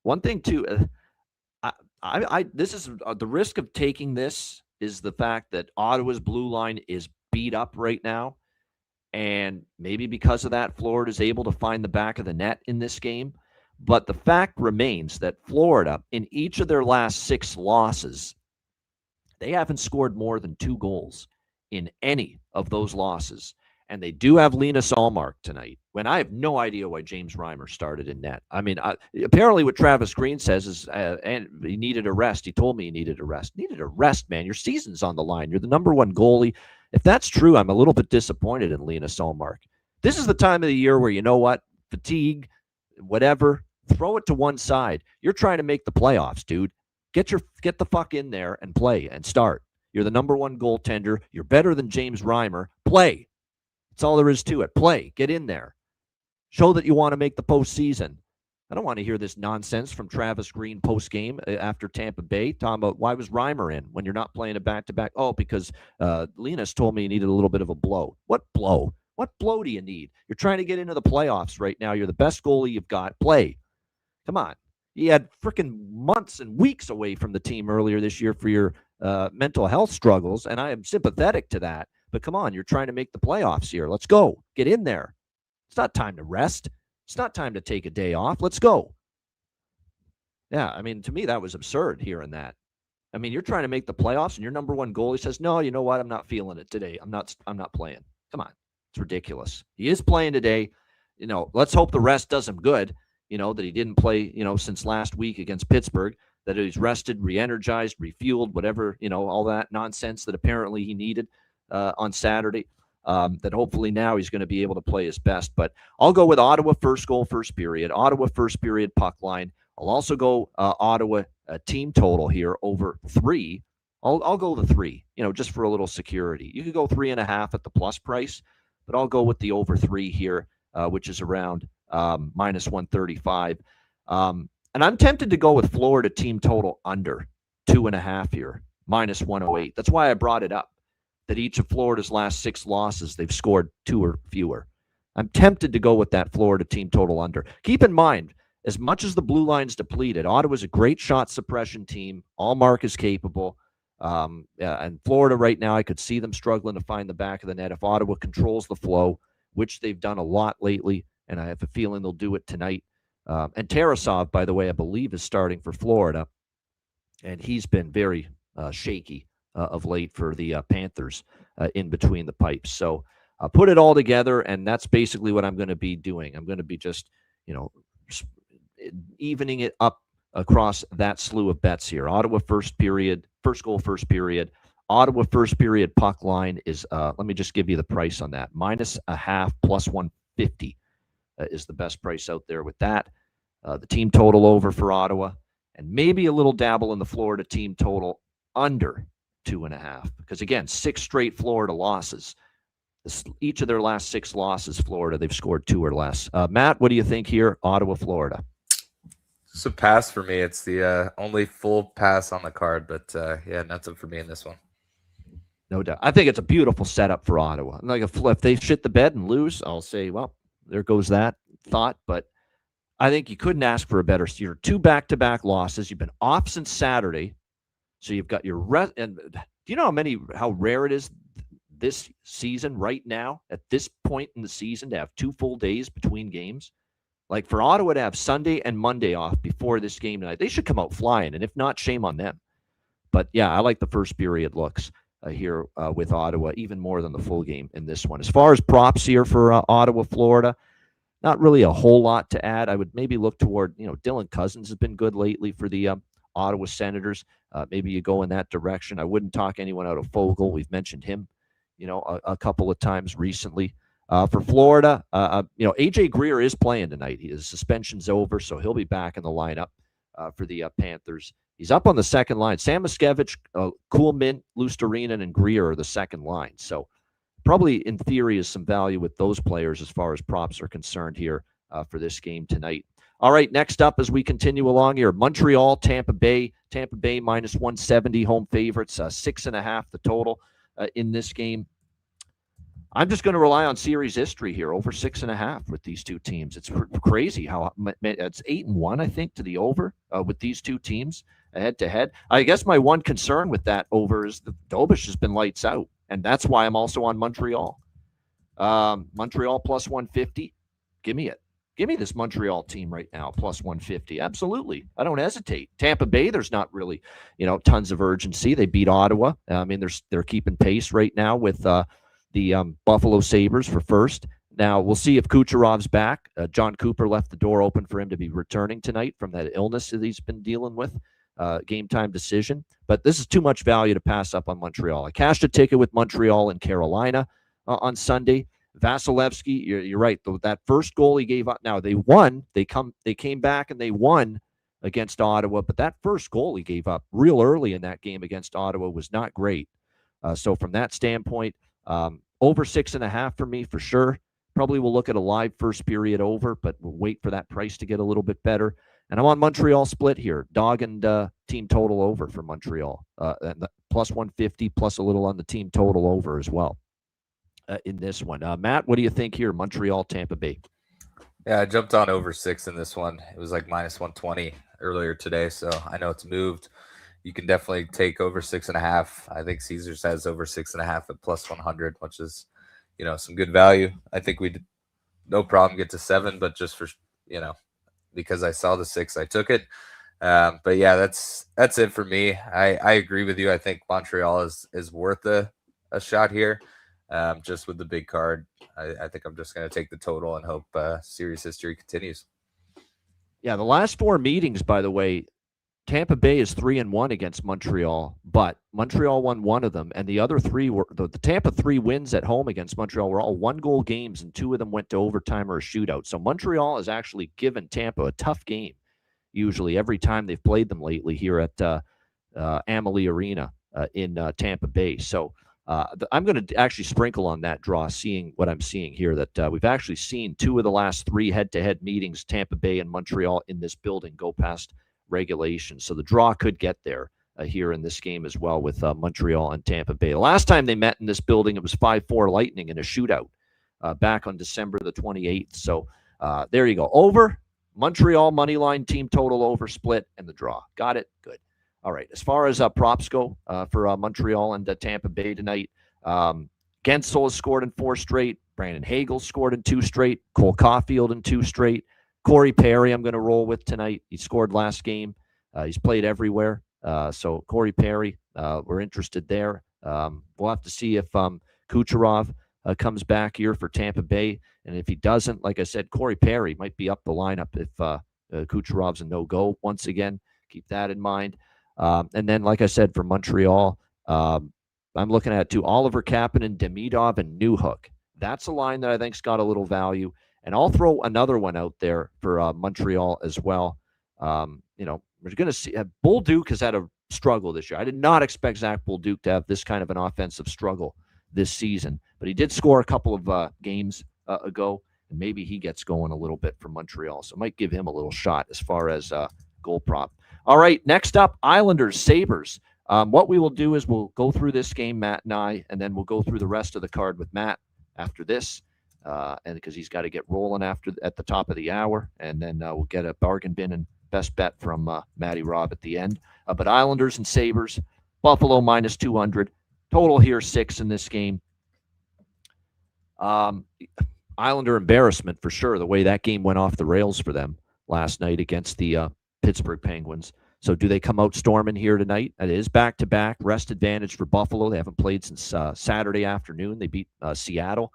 One thing, too, this is the risk of taking this is the fact that Ottawa's blue line is beat up right now. And maybe because of that, Florida's able to find the back of the net in this game. But the fact remains that Florida, in each of their last 6 losses, they haven't scored more than 2 goals in any of those losses. And they do have Linus Ullmark tonight, when I have no idea why James Reimer started in net. I mean, apparently what Travis Green says is and he needed a rest. He told me he needed a rest. Needed a rest, man. Your season's on the line. You're the #1 goalie. If that's true, I'm a little bit disappointed in Linus Ullmark. This is the time of the year where, you know what, fatigue, whatever, throw it to one side. You're trying to make the playoffs, dude. Get the fuck in there and play and start. You're the #1 goaltender. You're better than James Reimer. Play. That's all there is to it. Play. Get in there. Show that you want to make the postseason. I don't want to hear this nonsense from Travis Green post-game after Tampa Bay talking about why was Reimer in when you're not playing a back-to-back. Oh, because Linus told me he needed a little bit of a blow. What blow? What blow do you need? You're trying to get into the playoffs right now. You're the best goalie you've got. Play. Come on. You had freaking months and weeks away from the team earlier this year for your mental health struggles, and I am sympathetic to that. But come on, you're trying to make the playoffs here. Let's go. Get in there. It's not time to rest. It's not time to take a day off. Let's go. Yeah, I mean, to me, that was absurd hearing that. I mean, you're trying to make the playoffs, and your #1 goalie says, no, you know what? I'm not feeling it today. I'm not playing. Come on. It's ridiculous. He is playing today. Let's hope the rest does him good, that he didn't play, since last week against Pittsburgh, that he's rested, re-energized, refueled, whatever, all that nonsense that apparently he needed on Saturday. that hopefully now he's going to be able to play his best. But I'll go with Ottawa first goal, first period. Ottawa first period puck line. I'll also go Ottawa team total here over 3. I'll go the 3, just for a little security. You could go 3.5 at the plus price, but I'll go with the over 3 here, which is around minus 135. And I'm tempted to go with Florida team total under 2.5 here, minus 108. That's why I brought it up, that each of Florida's last 6 losses, they've scored 2 or fewer. I'm tempted to go with that Florida team total under. Keep in mind, as much as the blue line's depleted, Ottawa's a great shot suppression team. Allmark is capable. And Florida right now, I could see them struggling to find the back of the net. If Ottawa controls the flow, which they've done a lot lately, and I have a feeling they'll do it tonight. And Tarasov, by the way, I believe is starting for Florida, and he's been very shaky of late for the Panthers in between the pipes. So put it all together, and that's basically what I'm going to be doing. I'm going to be just, evening it up across that slew of bets here. Ottawa first goal, first period. Ottawa first period puck line is, let me just give you the price on that. -0.5 plus 150 is the best price out there with that. The team total over for Ottawa, and maybe a little dabble in the Florida team total under 2.5. Because again, 6 straight Florida losses. Each of their last 6 losses, Florida, they've scored 2 or less. Matt, what do you think here? Ottawa, Florida. It's a pass for me. It's the only full pass on the card, but yeah, nothing for me in this one. No doubt. I think it's a beautiful setup for Ottawa. Like if they shit the bed and lose, I'll say, well, there goes that thought. But I think you couldn't ask for a better year. 2 back-to-back losses. You've been off since Saturday, so you've got your rest. And do you know how rare it is this season right now at this point in the season to have 2 full days between games? Like for Ottawa to have Sunday and Monday off before this game tonight, they should come out flying. And if not, shame on them. But yeah, I like the first period looks here with Ottawa, even more than the full game in this one. As far as props here for Ottawa, Florida, not really a whole lot to add. I would maybe look toward, Dylan Cousins has been good lately for the Ottawa Senators. Maybe you go in that direction. I wouldn't talk anyone out of Fogle. We've mentioned him, a couple of times recently. For Florida, AJ Greer is playing tonight. His suspension's over, so he'll be back in the lineup for the Panthers. He's up on the second line. Sam Miskevich, Kuhlman, Lusterinen, and Greer are the second line. So probably in theory is some value with those players as far as props are concerned here for this game tonight. All right, next up as we continue along here, Montreal, Tampa Bay. Tampa Bay minus 170 home favorites, 6.5 the total in this game. I'm just going to rely on series history here, over 6.5 with these two teams. It's crazy how it's 8-1, I think, to the over with these two teams head to head. I guess my one concern with that over is the Dobish has been lights out, and that's why I'm also on Montreal. Montreal plus 150. Give me it. Give me this Montreal team right now, plus 150. Absolutely. I don't hesitate. Tampa Bay, there's not really, tons of urgency. They beat Ottawa. I mean, they're keeping pace right now with the Buffalo Sabres for first. Now, we'll see if Kucherov's back. John Cooper left the door open for him to be returning tonight from that illness that he's been dealing with, game time decision. But this is too much value to pass up on Montreal. I cashed a ticket with Montreal and Carolina on Sunday. Vasilevsky, you're right. That first goal he gave up, now they won. They came back and they won against Ottawa, but that first goal he gave up real early in that game against Ottawa was not great. So from that standpoint, over 6.5 for me for sure. Probably will look at a live first period over, but we'll wait for that price to get a little bit better. And I'm on Montreal split here. Dog and team total over for Montreal. And plus 150, plus a little on the team total over as well in this one. Matt, what do you think here? Montreal, Tampa Bay. Yeah, I jumped on over 6 in this one. It was like minus 120 earlier today, so I know it's moved. You can definitely take over 6.5. I think Caesars has over 6.5 at plus 100, which is, some good value. I think we'd no problem get to 7, but just for, because I saw the 6, I took it. But yeah, that's it for me. I agree with you. I think Montreal is worth a shot here. Just with the big card, I think I'm just going to take the total and hope series history continues. Yeah, the last 4 meetings, by the way, Tampa Bay is 3-1 against Montreal, but Montreal won one of them, and the other three were the Tampa 3 wins at home against Montreal were all 1-goal games, and 2 of them went to overtime or a shootout. So Montreal has actually given Tampa a tough game, usually every time they've played them lately here at Amalie Arena in Tampa Bay. So I'm going to actually sprinkle on that draw, seeing what I'm seeing here, that we've actually seen 2 of the last 3 head-to-head meetings, Tampa Bay and Montreal, in this building go past regulation. So the draw could get there here in this game as well with Montreal and Tampa Bay. The last time they met in this building, it was 5-4 Lightning in a shootout back on December the 28th. So there you go. Over, Montreal money line, team total over, split, and the draw. Got it? Good. All right. As far as props go for Montreal and Tampa Bay tonight, Gensel has scored in 4 straight. Brandon Hagel scored in 2 straight. Cole Caulfield in 2 straight. Corey Perry, I'm going to roll with tonight. He scored last game. He's played everywhere. So Corey Perry, we're interested there. We'll have to see if Kucherov comes back here for Tampa Bay. And if he doesn't, like I said, Corey Perry might be up the lineup if Kucherov's a no-go once again. Keep that in mind. And then, like I said, for Montreal, I'm looking at 2, Oliver Kapanen, Demidov, and Newhook. That's a line that I think's got a little value. And I'll throw another one out there for Montreal as well. We're going to see Bolduc has had a struggle this year. I did not expect Zach Bolduc to have this kind of an offensive struggle this season, but he did score a couple of games ago, and maybe he gets going a little bit for Montreal. So might give him a little shot as far as goal prop. All right, next up, Islanders, Sabres. What we will do is we'll go through this game, Matt and I, and then we'll go through the rest of the card with Matt after this. And because he's got to get rolling at the top of the hour, and then we'll get a bargain bin and best bet from Matty Robb at the end. But Islanders and Sabres, Buffalo minus 200, total here 6 in this game. Islander embarrassment for sure, the way that game went off the rails for them last night against the Pittsburgh Penguins. So do they come out storming here tonight? It is back-to-back, rest advantage for Buffalo. They haven't played since Saturday afternoon. They beat Seattle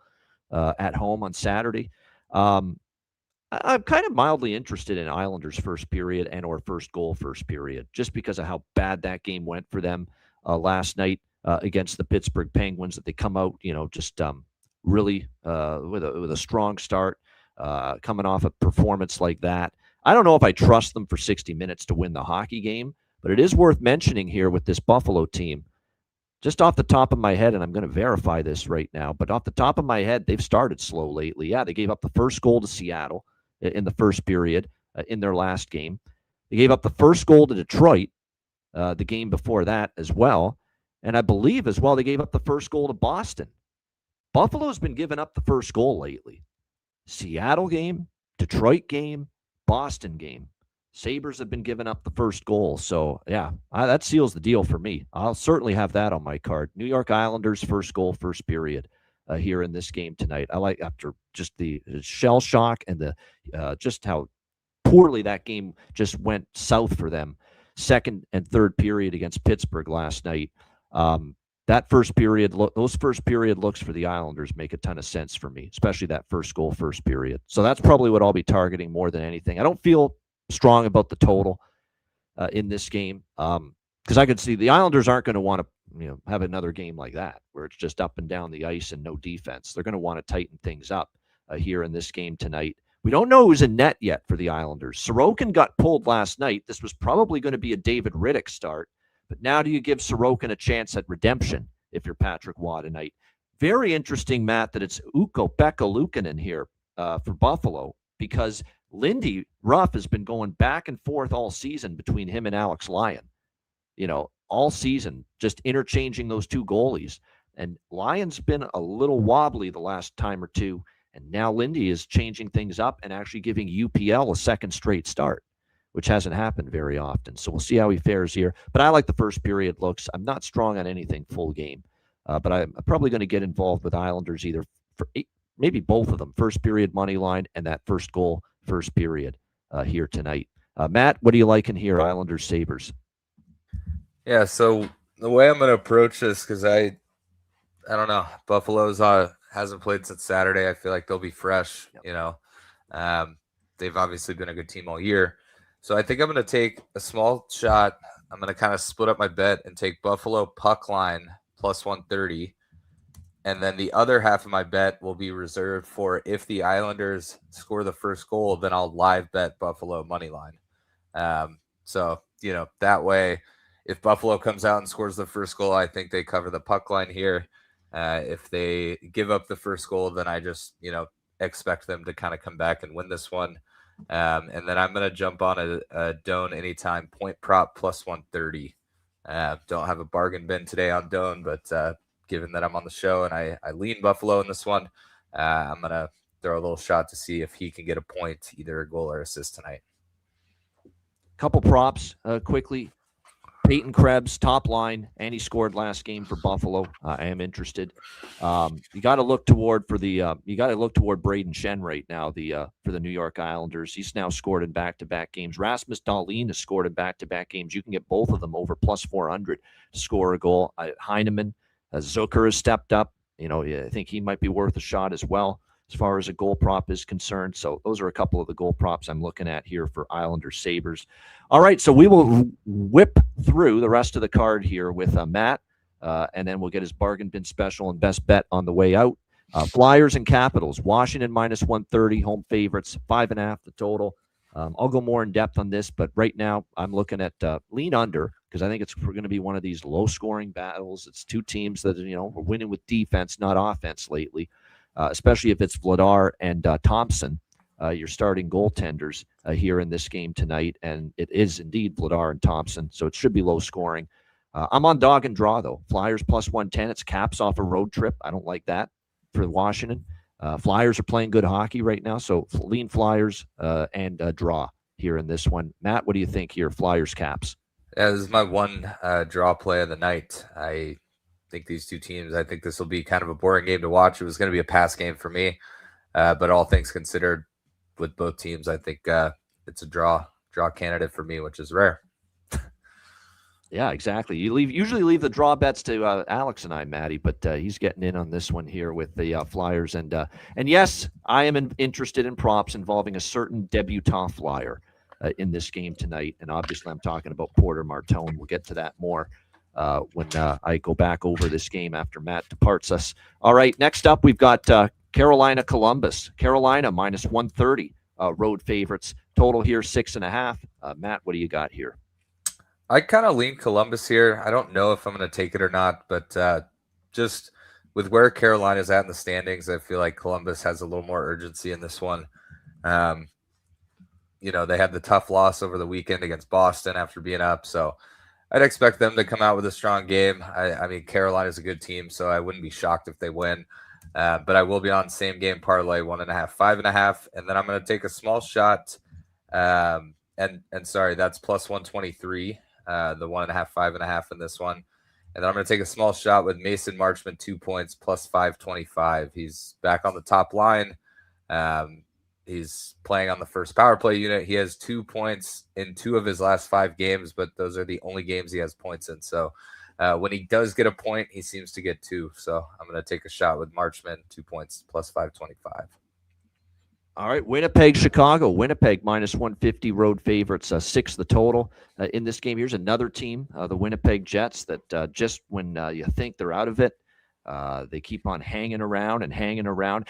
at home on Saturday. I'm kind of mildly interested in Islanders first period and or first goal first period, just because of how bad that game went for them last night against the Pittsburgh Penguins, that they come out, just really with a strong start, coming off a performance like that. I don't know if I trust them for 60 minutes to win the hockey game, but it is worth mentioning here with this Buffalo team. Just off the top of my head, and I'm going to verify this right now, but off the top of my head, they've started slow lately. Yeah, they gave up the first goal to Seattle in the first period in their last game. They gave up the first goal to Detroit the game before that as well. And I believe as well they gave up the first goal to Boston. Buffalo's been giving up the first goal lately. Seattle game, Detroit game, Boston game. Sabres have been giving up the first goal. So, yeah, that seals the deal for me. I'll certainly have that on my card. New York Islanders first goal, first period here in this game tonight. I like, after just the shell shock and the just how poorly that game just went south for them, second and third period against Pittsburgh last night. That first period, those first period looks for the Islanders make a ton of sense for me, especially that first goal, first period. So that's probably what I'll be targeting more than anything. I don't feel strong about the total in this game because I could see the Islanders aren't going to want to have another game like that where it's just up and down the ice and no defense. They're going to want to tighten things up here in this game tonight. We don't know who's in net yet for the Islanders. Sorokin got pulled last night. This was probably going to be a David Riddick start. But now do you give Sorokin a chance at redemption if you're Patrick Waugh tonight? Very interesting, Matt, that it's Ukko-Pekka Luukkonen here for Buffalo, because Lindy Ruff has been going back and forth all season between him and Alex Lyon. All season, just interchanging those two goalies. And Lyon's been a little wobbly the last time or two, and now Lindy is changing things up and actually giving UPL a second straight start, which hasn't happened very often. So we'll see how he fares here. But I like the first period looks. I'm not strong on anything full game, but I'm probably going to get involved with Islanders either for maybe both of them, first period money line and that first goal, first period here tonight. Matt, what are you liking here, Islanders, Sabres? Yeah, so the way I'm going to approach this, because I don't know, Buffalo's hasn't played since Saturday. I feel like they'll be fresh, They've obviously been a good team all year. So I think I'm going to take a small shot. I'm going to kind of split up my bet and take Buffalo puck line plus 130. And then the other half of my bet will be reserved for if the Islanders score the first goal, then I'll live bet Buffalo money line. So, that way, if Buffalo comes out and scores the first goal, I think they cover the puck line here. If they give up the first goal, then I just, expect them to kind of come back and win this one. And then I'm going to jump on a Doan anytime point prop plus 130. Don't have a bargain bin today on Doan, but given that I'm on the show and I lean Buffalo in this one, I'm going to throw a little shot to see if he can get a point, either a goal or assist tonight. Couple props quickly. Peyton Krebs, top line, and he scored last game for Buffalo. I am interested. You got to look toward Braden Shen right now. For the New York Islanders, he's now scored in back-to-back games. Rasmus Dahlin has scored in back-to-back games. You can get both of them over plus 400 to score a goal. Heineman, Zucker has stepped up. I think he might be worth a shot as well as far as a goal prop is concerned. So those are a couple of the goal props I'm looking at here for Islanders Sabres. All right, so we will whip through the rest of the card here with Matt, and then we'll get his bargain bin special and best bet on the way out. Flyers and Capitals, Washington minus 130, home favorites, 5.5 the total. I'll go more in depth on this, but right now I'm looking at lean under because I think it's going to be one of these low-scoring battles. It's two teams that are winning with defense, not offense lately. Especially if it's Vladar and Thompson, your starting goaltenders here in this game tonight. And it is indeed Vladar and Thompson, so it should be low scoring. I'm on dog and draw, though. Flyers plus 110. It's Caps off a road trip. I don't like that for Washington. Flyers are playing good hockey right now, so lean Flyers and draw here in this one. Matt, what do you think here, Flyers Caps? Yeah, this is my one draw play of the night. I think these two teams, I think this will be kind of a boring game to watch. It was going to be a pass game for me, but all things considered, with both teams, I think it's a draw candidate for me, which is rare. Yeah, exactly. You usually leave the draw bets to Alex and I, Matty, but he's getting in on this one here with the Flyers. And yes, I am interested in props involving a certain debutant Flyer in this game tonight. And obviously, I'm talking about Porter Martone. We'll get to that more when I go back over this game after Matt departs us. All right, next up, we've got Carolina Columbus. Carolina minus 130 road favorites. Total here 6.5. Matt, what do you got here? I kind of lean Columbus here. I don't know if I'm going to take it or not, but just with where Carolina's at in the standings, I feel like Columbus has a little more urgency in this one. They had the tough loss over the weekend against Boston after being up, so I'd expect them to come out with a strong game. I mean, Carolina's a good team, so I wouldn't be shocked if they win. But I will be on same game parlay 1.5, 5.5, and then I'm going to take a small shot. And sorry, that's plus 123. The 1.5, 5.5 in this one. And then I'm going to take a small shot with Mason Marchment, 2 points, plus 525. He's back on the top line. He's playing on the first power play unit. He has 2 points in 2 of his last 5 games, but those are the only games he has points in. So when he does get a point, he seems to get 2. So I'm going to take a shot with Marchment, 2 points, plus 525. All right, Winnipeg, Chicago. Winnipeg minus 150 road favorites, 6 the total in this game. Here's another team, the Winnipeg Jets, that just when you think they're out of it, they keep on hanging around.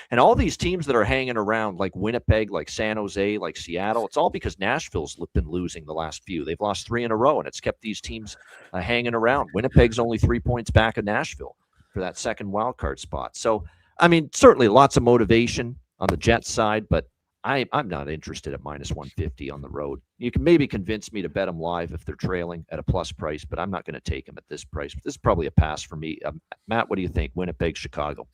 And all these teams that are hanging around, like Winnipeg, like San Jose, like Seattle, it's all because Nashville's been losing the last few. They've lost 3 in a row, and it's kept these teams hanging around. Winnipeg's only 3 points back of Nashville for that second wild card spot. So, I mean, certainly lots of motivation on the Jets side, but I'm not interested at minus 150 on the road. You can maybe convince me to bet them live if they're trailing at a plus price, but I'm not going to take them at this price. This is probably a pass for me. Matt, what do you think? Winnipeg, Chicago.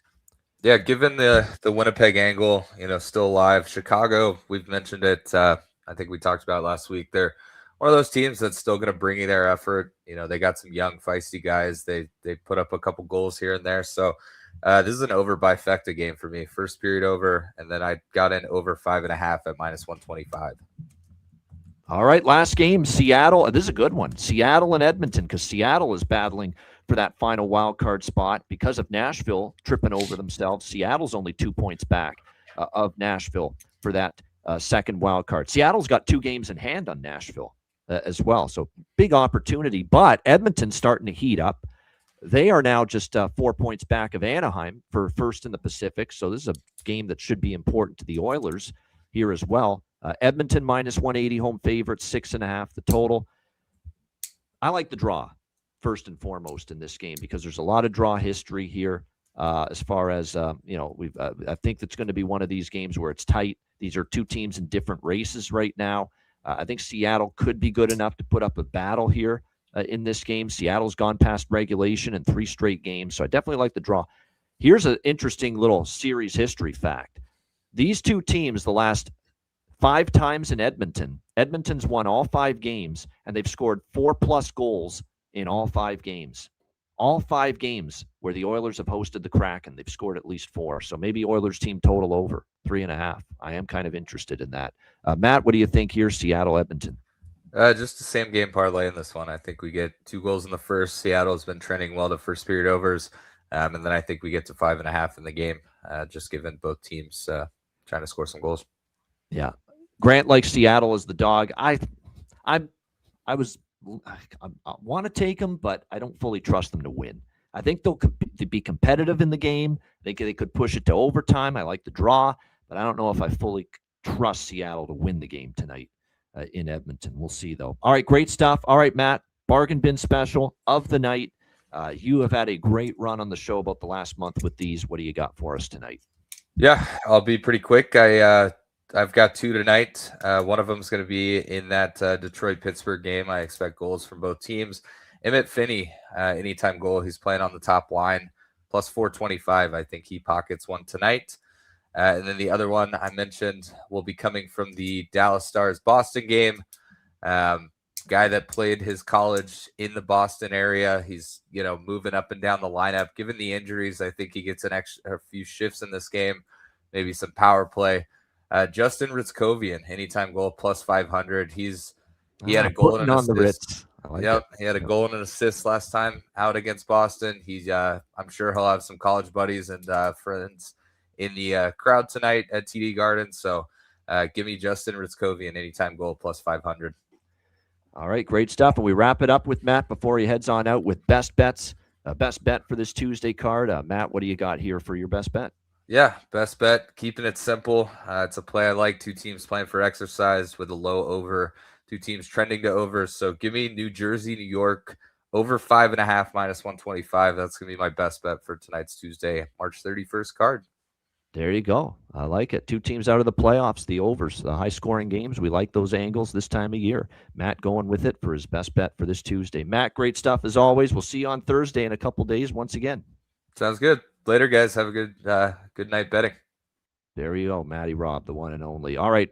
Yeah, given the Winnipeg angle, still alive. Chicago, we've mentioned it. I think we talked about it last week. They're one of those teams that's still going to bring you their effort. They got some young, feisty guys. They put up a couple goals here and there. So this is an over bifecta game for me. First period over, and then I got in over 5.5 at minus 125. All right, last game, Seattle. This is a good one. Seattle and Edmonton, because Seattle is battling for that final wild card spot because of Nashville tripping over themselves. Seattle's only 2 points back of Nashville for that second wild card. Seattle's got 2 games in hand on Nashville as well. So big opportunity. But Edmonton's starting to heat up. They are now just 4 points back of Anaheim for first in the Pacific. So this is a game that should be important to the Oilers here as well. Edmonton minus 180 home favorites, 6.5 the total. I like the draw first and foremost in this game because there's a lot of draw history here. As far as I think that's going to be one of these games where it's tight. These are 2 teams in different races right now. I think Seattle could be good enough to put up a battle here in this game. Seattle's gone past regulation in 3 straight games, so I definitely like the draw. Here's an interesting little series history fact. These 2 teams, the last 5 times in Edmonton, Edmonton's won all 5 games, and they've scored 4+ goals in all 5 games. All 5 games where the Oilers have hosted the Kraken, they've scored at least 4. So maybe Oilers team total over 3.5. I am kind of interested in that. Matt, what do you think here, Seattle, Edmonton? Just the same game parlay in this one. I think we get 2 goals in the first. Seattle's been trending well to first period overs. And then I think we get to 5.5 in the game, just given both teams trying to score some goals. Yeah. Grant likes Seattle as the dog. I want to take them, but I don't fully trust them to win. I think they'll be competitive in the game. They could push it to overtime. I like the draw, but I don't know if I fully trust Seattle to win the game tonight in Edmonton. We'll see, though. All right, great stuff. All right, Matt, bargain bin special of the night. You have had a great run on the show about the last month with these. What do you got for us tonight? Yeah, I'll be pretty quick. I've got 2 tonight. One of them is going to be in that Detroit-Pittsburgh game. I expect goals from both teams. Emmett Finney, anytime goal. He's playing on the top line, plus 425. I think he pockets one tonight. And then the other one I mentioned will be coming from the Dallas Stars-Boston game. Guy that played his college in the Boston area. He's, moving up and down the lineup. Given the injuries, I think he gets a few shifts in this game, maybe some power play. Justin Ritzkovian, anytime goal, plus 500. He had a goal and an assist. Ritz. He had a goal and an assist last time out against Boston. I'm sure he'll have some college buddies and friends in the crowd tonight at TD Garden. So give me Justin Ritzkovian, anytime goal, plus 500. All right, great stuff. And we wrap it up with Matt before he heads on out with best bets. Best bet for this Tuesday card. Matt, what do you got here for your best bet? Yeah, best bet, keeping it simple. It's a play I like. 2 teams playing for exercise with a low over. 2 teams trending to over. So give me New Jersey, New York, over 5.5 minus 125. That's going to be my best bet for tonight's Tuesday, March 31st card. There you go. I like it. 2 teams out of the playoffs, the overs, the high-scoring games. We like those angles this time of year. Matt going with it for his best bet for this Tuesday. Matt, great stuff as always. We'll see you on Thursday in a couple days once again. Sounds good. Later, guys. Have a good night betting. There you go, Matty Robb, the one and only. All right,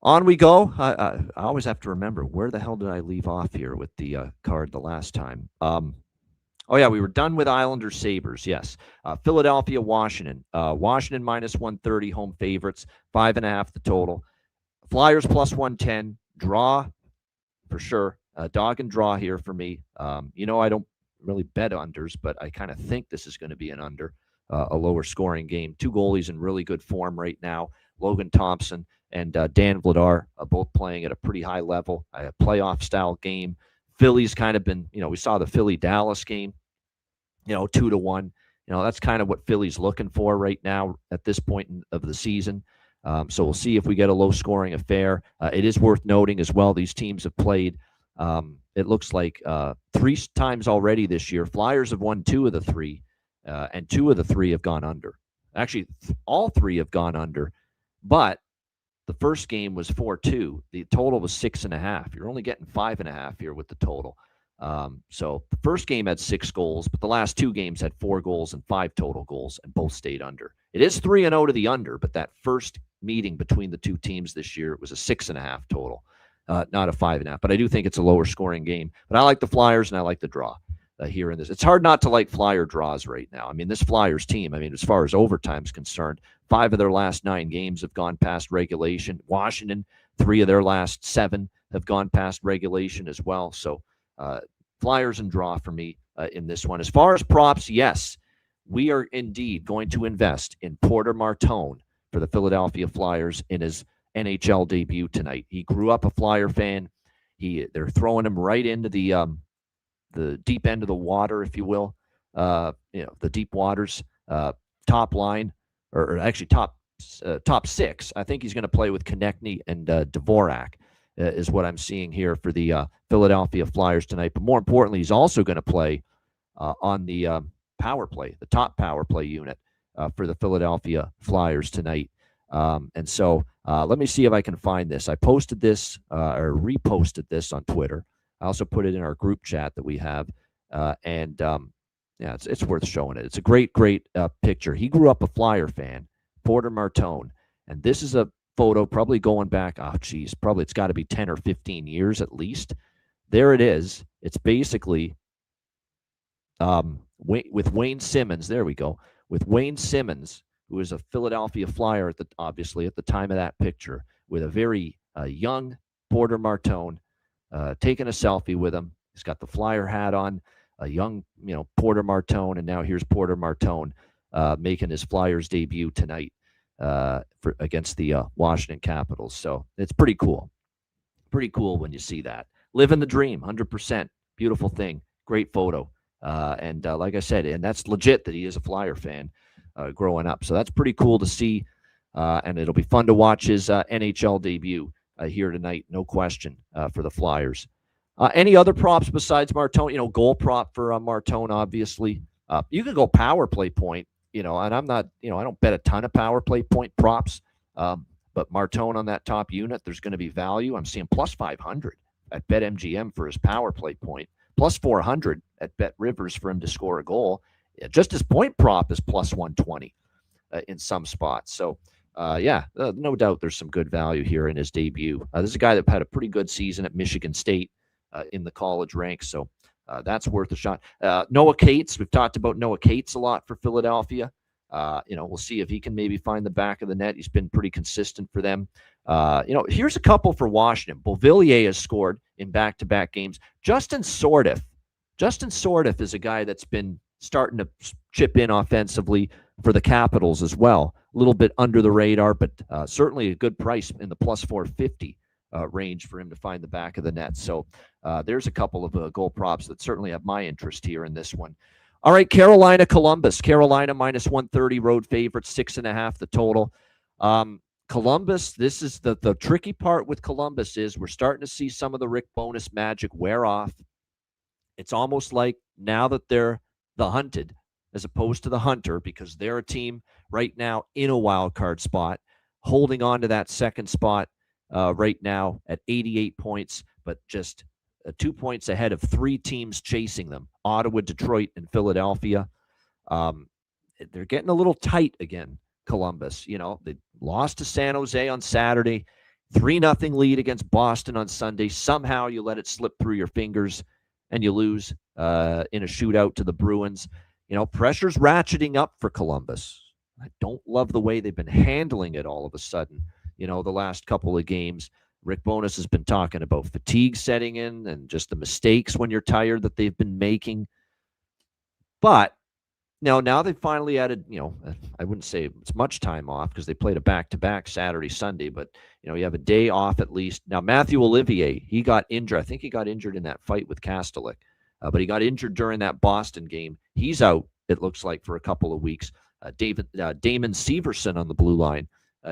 on we go. I always have to remember, where the hell did I leave off here with the card the last time? We were done with Islanders Sabres. Yes. Philadelphia, Washington. Washington minus 130 home favorites, 5.5 the total. Flyers plus 110. Draw for sure. Dog and draw here for me. I don't really bet unders, but I kind of think this is going to be an under, a lower scoring game. 2 goalies in really good form right now. Logan Thompson and Dan Vladar both playing at a pretty high level, a playoff style game. Philly's kind of been, we saw the Philly-Dallas game, 2-1. That's kind of what Philly's looking for right now at this point of the season. So we'll see if we get a low-scoring affair. It is worth noting as well, these teams have played, it looks like 3 times already this year. Flyers have won 2 of the 3, and 2 of the 3 have gone under. Actually, all 3 have gone under, but the first game was 4-2. The total was 6.5. You're only getting 5.5 here with the total. So the first game had 6 goals, but the last 2 games had 4 goals and 5 total goals, and both stayed under. It is 3-0 to the under, but that first meeting between the 2 teams this year, it was a 6.5 total, not a 5.5. But I do think it's a lower scoring game. But I like the Flyers and I like the draw here in this. It's hard not to like Flyer draws right now. I mean, this Flyers team, as far as overtime's concerned, 5 of their last 9 games have gone past regulation. Washington, 3 of their last 7 have gone past regulation as well. So Flyers and draw for me in this one. As far as props, yes, we are indeed going to invest in Porter Martone for the Philadelphia Flyers in his NHL debut tonight. He grew up a Flyer fan. They're throwing him right into the deep end of the water, if you will. The deep waters, top line, or actually top six. I think he's going to play with Konechny and Dvorak, is what I'm seeing here for the Philadelphia Flyers tonight. But more importantly, he's also going to play on the power play, the top power play unit for the Philadelphia Flyers tonight. And so let me see if I can find this. I posted this or reposted this on Twitter. I also put it in our group chat that we have. It's worth showing it. It's a great picture. He grew up a Flyer fan, Porter Martone. And this is a photo probably going back, probably it's got to be 10 or 15 years at least. There it is. It's basically with Wayne Simmons. There we go. With Wayne Simmons, who is a Philadelphia Flyer obviously at the time of that picture, with a very young Porter Martone taking a selfie with him. He's got the Flyer hat on, a young Porter Martone, and now here's Porter Martone making his Flyers debut tonight against the Washington Capitals. So it's pretty cool. Pretty cool when you see that. Living the dream, 100%. Beautiful thing. Great photo. And like I said, and that's legit that he is a Flyer fan growing up. So that's pretty cool to see. And it'll be fun to watch his NHL debut here tonight, no question, for the Flyers. Any other props besides Martone? Goal prop for Martone, obviously. You can go power play point, and I'm not, I don't bet a ton of power play point props. But Martone on that top unit, there's going to be value. I'm seeing plus 500 at BetMGM for his power play point, plus 400 at Bet Rivers for him to score a goal. Just his point prop is plus 120 in some spots. So, no doubt there's some good value here in his debut. This is a guy that had a pretty good season at Michigan State in the college ranks. So that's worth a shot. Noah Cates, we've talked about Noah Cates a lot for Philadelphia. We'll see if he can maybe find the back of the net. He's been pretty consistent for them. Here's a couple for Washington. Beauvillier has scored in back-to-back games. Justin Sordiff is a guy that's been starting to chip in offensively for the Capitals as well. A little bit under the radar, but certainly a good price in the plus 450 range for him to find the back of the net. So there's a couple of goal props that certainly have my interest here in this one. All right, Carolina, Columbus. Carolina minus 130, road favorite, 6.5 the total. Columbus, this is the tricky part with Columbus is we're starting to see some of the Rick Bowness magic wear off. It's almost like now that they're the hunted as opposed to the hunter, because they're a team right now in a wild card spot, holding on to that second spot right now at 88 points, but just 2 points ahead of three teams chasing them, Ottawa, Detroit, and Philadelphia. They're getting a little tight again, Columbus. They lost to San Jose on Saturday, 3-0 lead against Boston on Sunday. Somehow you let it slip through your fingers and you lose in a shootout to the Bruins. Pressure's ratcheting up for Columbus. I don't love the way they've been handling it all of a sudden, the last couple of games. Rick Bowness has been talking about fatigue setting in and just the mistakes when you're tired that they've been making. But now they've finally added, I wouldn't say it's much time off because they played a back-to-back Saturday, Sunday, but, you have a day off at least. Now, Matthew Olivier, he got injured. I think he got injured in that fight with Kastelik, but he got injured during that Boston game. He's out, it looks like, for a couple of weeks. Damon Severson on the blue line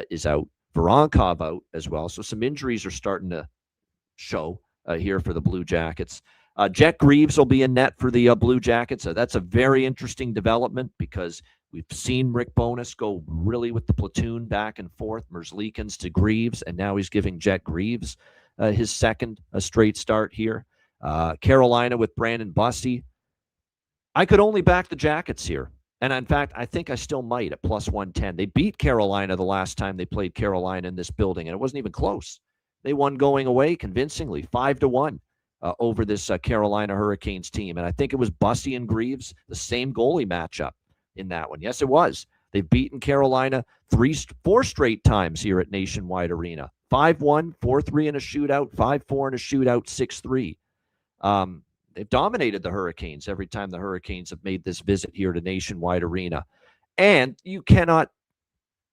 is out. Voronkov out as well. So some injuries are starting to show here for the Blue Jackets. Jet Greaves will be in net for the Blue Jackets. That's a very interesting development because we've seen Rick Bowness go really with the platoon back and forth, Merzlikins to Greaves, and now he's giving Jet Greaves his second straight start here. Carolina with Brandon Bussey. I could only back the Jackets here. And in fact, I think I still might at plus 110. They beat Carolina the last time they played Carolina in this building, and it wasn't even close. They won going away convincingly, 5-1 over this Carolina Hurricanes team. And I think it was Bussey and Greaves, the same goalie matchup in that one. Yes, it was. They've beaten Carolina 4 straight times here at Nationwide Arena. 5-1, 4-3 in a shootout, 5-4 in a shootout, 6-3. They've dominated the Hurricanes every time the Hurricanes have made this visit here to Nationwide Arena. And you cannot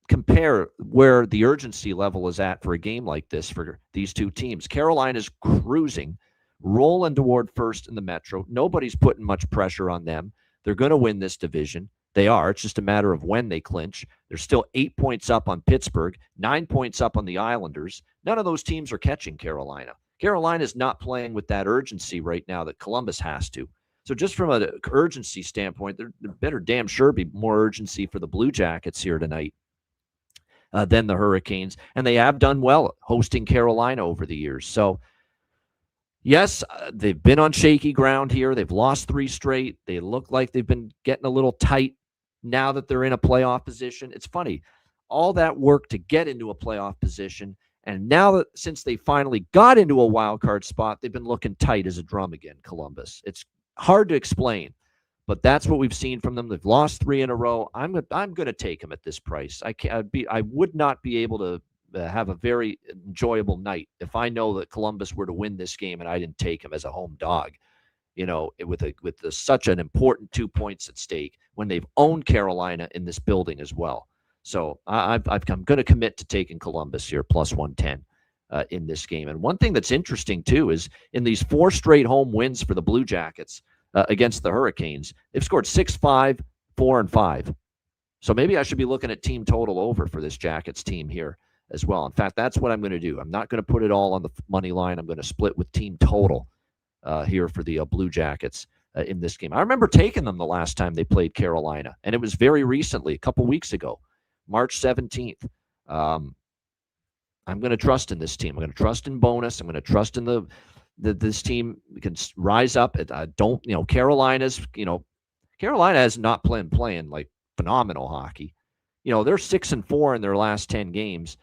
compare where the urgency level is at for a game like this for these two teams. Carolina's cruising, rolling toward first in the Metro. Nobody's putting much pressure on them. They're going to win this division. They are. It's just a matter of when they clinch. They're still 8 points up on Pittsburgh, 9 points up on the Islanders. None of those teams are catching Carolina. Carolina's not playing with that urgency right now that Columbus has to. So just from an urgency standpoint, there better damn sure be more urgency for the Blue Jackets here tonight than the Hurricanes. And they have done well hosting Carolina over the years. So, yes, they've been on shaky ground here. They've lost 3 straight. They look like they've been getting a little tight now that they're in a playoff position. It's funny. All that work to get into a playoff position, and now that since they finally got into a wild card spot, they've been looking tight as a drum again, Columbus. It's hard to explain, but that's what we've seen from them. They've lost 3 in a row. I'm going to take them at this price. I would not be able to have a very enjoyable night if I know that Columbus were to win this game and I didn't take them as a home dog. With such an important 2 points at stake when they've owned Carolina in this building as well. So I'm going to commit to taking Columbus here plus 110 in this game. And one thing that's interesting too is in these 4 straight home wins for the Blue Jackets against the Hurricanes, they've scored 6-5, 4 and 5. So maybe I should be looking at team total over for this Jackets team here as well. In fact, that's what I'm going to do. I'm not going to put it all on the money line. I'm going to split with team total here for the Blue Jackets in this game. I remember taking them the last time they played Carolina, and it was very recently, a couple weeks ago, March 17th. I'm going to trust in this team. I'm going to trust in Bonus. I'm going to trust in this team can rise up. Carolina has not playing like phenomenal hockey. They're 6-4 in their last 10 games.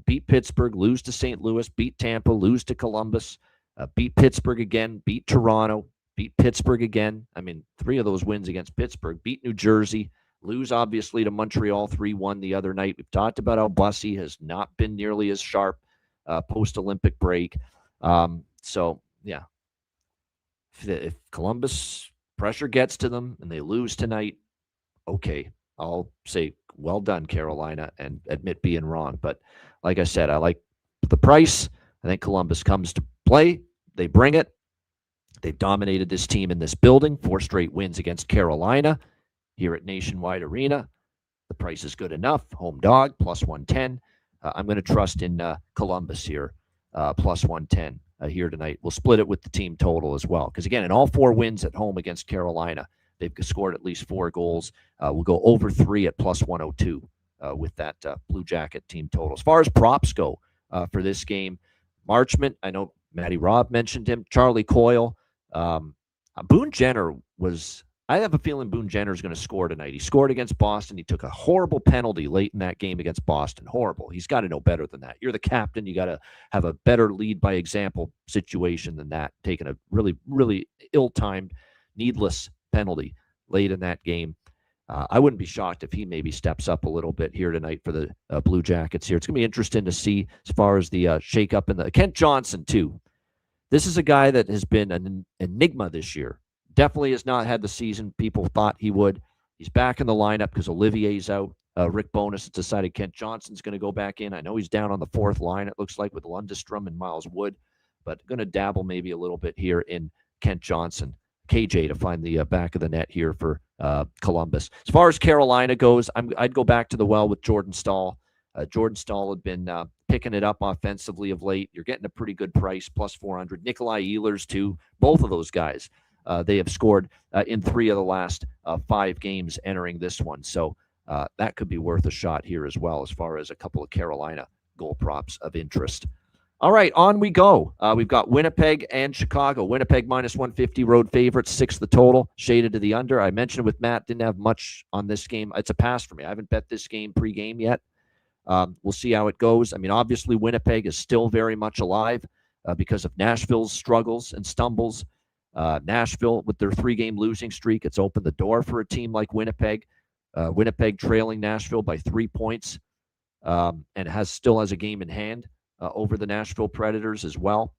Beat Pittsburgh, lose to St. Louis, beat Tampa, lose to Columbus, beat Pittsburgh again, beat Toronto, beat Pittsburgh again. 3 of those wins against Pittsburgh, beat New Jersey, lose obviously to Montreal 3-1 the other night. We've talked about how Bussy has not been nearly as sharp post-Olympic break. If Columbus pressure gets to them and they lose tonight, okay, I'll say well done, Carolina, and admit being wrong. But like I said, I like the price. I think Columbus comes to play. They bring it. They've dominated this team in this building. 4 straight wins against Carolina here at Nationwide Arena. The price is good enough. Home dog, plus 110. I'm going to trust in Columbus here, plus 110 here tonight. We'll split it with the team total as well. Because, again, in all 4 wins at home against Carolina, they've scored at least 4 goals. We'll go over 3 at plus 102 with that Blue Jacket team total. As far as props go for this game, Marchment, I know Matty Robb mentioned him, Charlie Coyle. Boone Jenner I have a feeling Boone Jenner is going to score tonight. He scored against Boston. He took a horrible penalty late in that game against Boston. Horrible. He's got to know better than that. You're the captain. You got to have a better lead by example situation than that. Taking a really, really ill-timed, needless penalty late in that game. I wouldn't be shocked if he maybe steps up a little bit here tonight for the Blue Jackets here. It's going to be interesting to see as far as the shakeup in the Kent Johnson, too. This is a guy that has been an enigma this year. Definitely has not had the season people thought he would. He's back in the lineup because Olivier's out. Rick Bowness has decided Kent Johnson's going to go back in. I know he's down on the 4th line, it looks like, with Lundestrom and Miles Wood, but going to dabble maybe a little bit here in Kent Johnson. KJ to find the back of the net here for Columbus. As far as Carolina goes, I'd go back to the well with Jordan Staal. Jordan Staal had been picking it up offensively of late. You're getting a pretty good price, plus 400. Nikolai Ehlers, too. Both of those guys. They have scored in 3 of the last 5 games entering this one. So that could be worth a shot here as well as far as a couple of Carolina goal props of interest. All right, on we go. We've got Winnipeg and Chicago. Winnipeg minus 150 road favorites, 6 the total, shaded to the under. I mentioned with Matt, didn't have much on this game. It's a pass for me. I haven't bet this game pregame yet. We'll see how it goes. Obviously, Winnipeg is still very much alive because of Nashville's struggles and stumbles. Nashville, with their 3-game losing streak, it's opened the door for a team like Winnipeg. Winnipeg trailing Nashville by 3 points and still has a game in hand over the Nashville Predators as well.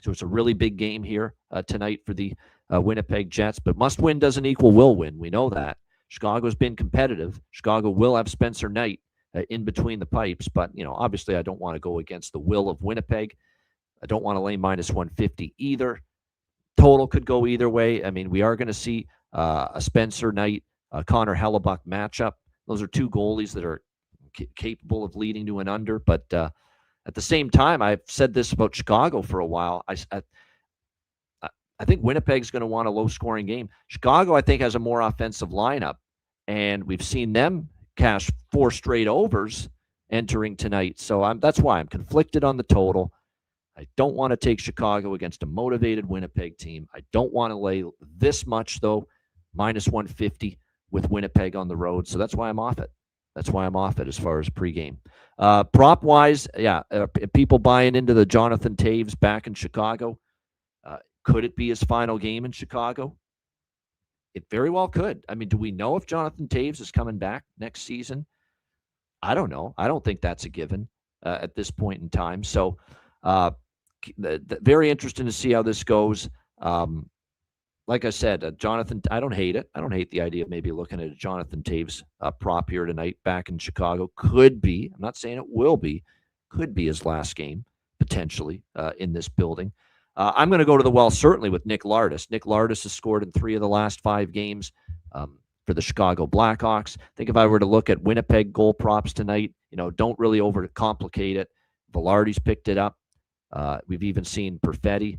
So it's a really big game here tonight for the Winnipeg Jets. But must win doesn't equal will win. We know that. Chicago's been competitive. Chicago will have Spencer Knight in between the pipes. But, obviously I don't want to go against the will of Winnipeg. I don't want to lay minus 150 either. Total could go either way. I mean, we are going to see a Spencer Knight, Connor Hellebuck matchup. Those are two goalies that are capable of leading to an under. But at the same time, I've said this about Chicago for a while. I think Winnipeg's going to want a low-scoring game. Chicago, I think, has a more offensive lineup, and we've seen them cash 4 straight overs entering tonight. So that's why I'm conflicted on the total. I don't want to take Chicago against a motivated Winnipeg team. I don't want to lay this much, though, minus 150 with Winnipeg on the road. So that's why I'm off it. That's why I'm off it as far as pregame. Prop-wise, people buying into the Jonathan Toews back in Chicago. Could it be his final game in Chicago? It very well could. I mean, do we know if Jonathan Toews is coming back next season? I don't know. I don't think that's a given at this point in time. So very interesting to see how this goes. Like I said, Jonathan, I don't hate it. I don't hate the idea of maybe looking at a Jonathan Toews prop here tonight back in Chicago. Could be. I'm not saying it will be. Could be his last game, potentially, in this building. I'm going to go to the well, certainly, with Nick Lardis. Nick Lardis has scored in 3 of the last 5 games for the Chicago Blackhawks. I think if I were to look at Winnipeg goal props tonight, don't really overcomplicate it. Velarde's picked it up. We've even seen Perfetti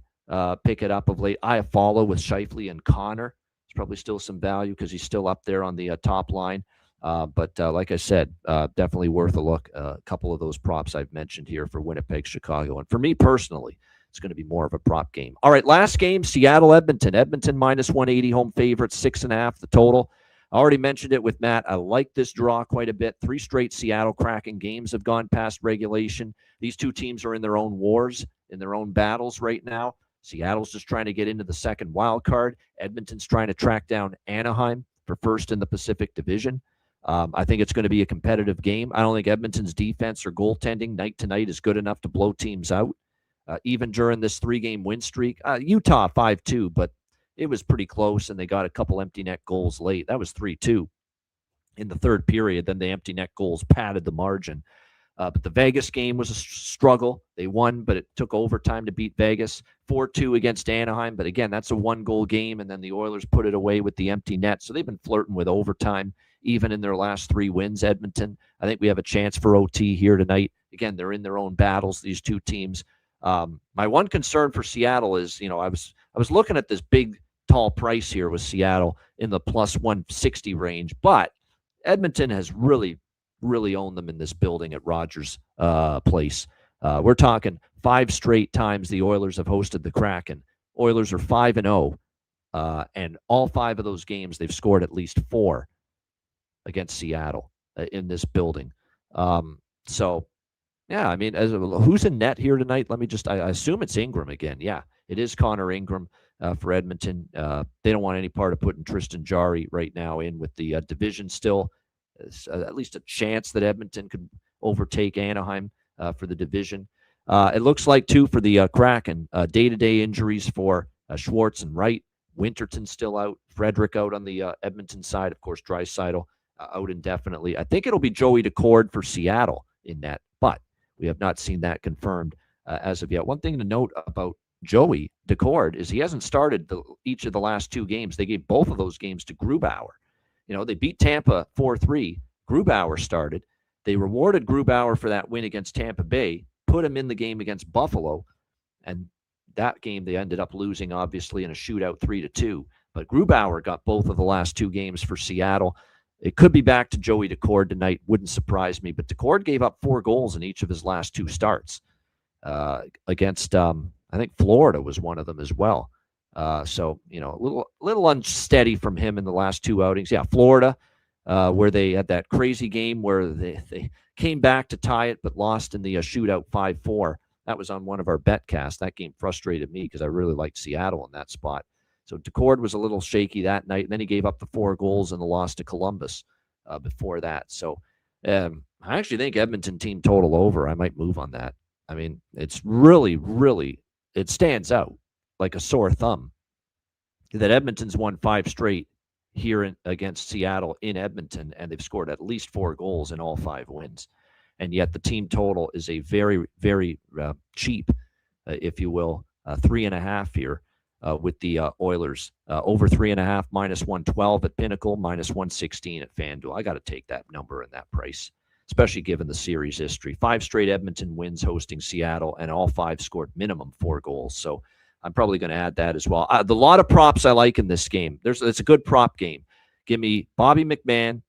pick it up of late. I follow with Scheifele and Connor. There's probably still some value because he's still up there on the top line. But like I said, definitely worth a look. A couple of those props I've mentioned here for Winnipeg, Chicago. And for me personally, it's going to be more of a prop game. All right, last game, Seattle-Edmonton. Edmonton minus 180, home favorite, 6.5 the total. I already mentioned it with Matt. I like this draw quite a bit. 3 straight Seattle Kraken games have gone past regulation. These two teams are in their own wars, in their own battles right now. Seattle's just trying to get into the second wild card. Edmonton's trying to track down Anaheim for first in the Pacific Division. I think it's going to be a competitive game. I don't think Edmonton's defense or goaltending night to night is good enough to blow teams out. Even during this 3-game win streak, Utah 5-2, but it was pretty close, and they got a couple empty net goals late. That was 3-2 in the third period. Then the empty net goals padded the margin. But the Vegas game was a struggle. They won, but it took overtime to beat Vegas. 4-2 against Anaheim. But again, that's a 1-goal game, and then the Oilers put it away with the empty net. So they've been flirting with overtime, even in their last 3 wins, Edmonton. I think we have a chance for OT here tonight. Again, they're in their own battles, these two teams. My one concern for Seattle is, I was looking at this big, tall price here with Seattle in the plus 160 range, but Edmonton has really owned them in this building at Rogers Place. We're talking 5 straight times the Oilers have hosted the Kraken. Oilers are 5-0, and all 5 of those games they've scored at least 4 against Seattle in this building. So. Yeah, I mean, who's in net here tonight? I assume it's Ingram again. Yeah, it is Connor Ingram for Edmonton. They don't want any part of putting Tristan Jarry right now in with the division still. At least a chance that Edmonton could overtake Anaheim for the division. It looks like, too, for the Kraken, day-to-day injuries for Schwartz and Wright. Winterton's still out. Frederick out on the Edmonton side. Of course, Draisaitl out indefinitely. I think it'll be Joey Decord for Seattle in net, but we have not seen that confirmed as of yet. One thing to note about Joey Decord is he hasn't started each of the last 2 games. They gave both of those games to Grubauer. They beat Tampa 4-3. Grubauer started. They rewarded Grubauer for that win against Tampa Bay, put him in the game against Buffalo, and that game they ended up losing, obviously, in a shootout 3-2. But Grubauer got both of the last 2 games for Seattle. It could be back to Joey Decord tonight. Wouldn't surprise me. But Decord gave up 4 goals in each of his last 2 starts against, I think, Florida was one of them as well. So, a little unsteady from him in the last 2 outings. Yeah, Florida, where they had that crazy game where they came back to tie it but lost in the shootout 5-4. That was on one of our betcasts. That game frustrated me because I really liked Seattle in that spot. So Decord was a little shaky that night, and then he gave up the 4 goals in the loss to Columbus before that. So I actually think Edmonton team total over. I might move on that. I mean, it's really, it stands out like a sore thumb that Edmonton's won 5 straight here against Seattle in Edmonton, and they've scored at least 4 goals in all 5 wins. And yet the team total is a very, very cheap, if you will, 3.5 here with the Oilers. Over 3.5, minus 112 at Pinnacle, minus 116 at FanDuel. I got to take that number and that price, especially given the series history. 5 straight Edmonton wins hosting Seattle, and all 5 scored minimum 4 goals. So I'm probably going to add that as well. The lot of props I like in this game. It's a good prop game. Give me Bobby McMahon.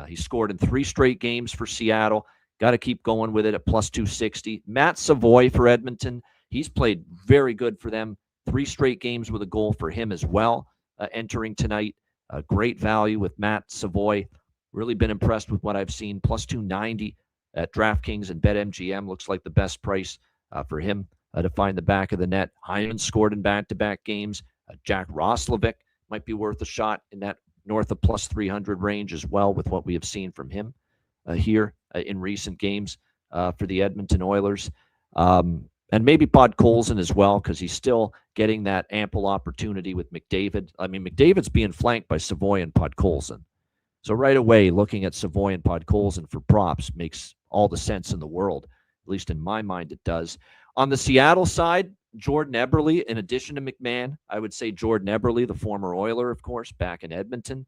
He scored in 3 straight games for Seattle. Got to keep going with it at plus 260. Matt Savoy for Edmonton. He's played very good for them. 3 straight games with a goal for him as well. Entering tonight, great value with Matt Savoy. Really been impressed with what I've seen. Plus 290 at DraftKings and BetMGM. Looks like the best price for him to find the back of the net. Hyman scored in back-to-back games. Jack Roslovic might be worth a shot in that north of plus 300 range as well with what we have seen from him here in recent games for the Edmonton Oilers. And maybe Podkolzin as well, because he's still getting that ample opportunity with McDavid. I mean, McDavid's being flanked by Savoy and Podkolzin. So right away, looking at Savoy and Podkolzin for props makes all the sense in the world. At least in my mind, it does. On the Seattle side, Jordan Eberle, in addition to McMahon, I would say Jordan Eberle, the former Oiler, of course, back in Edmonton.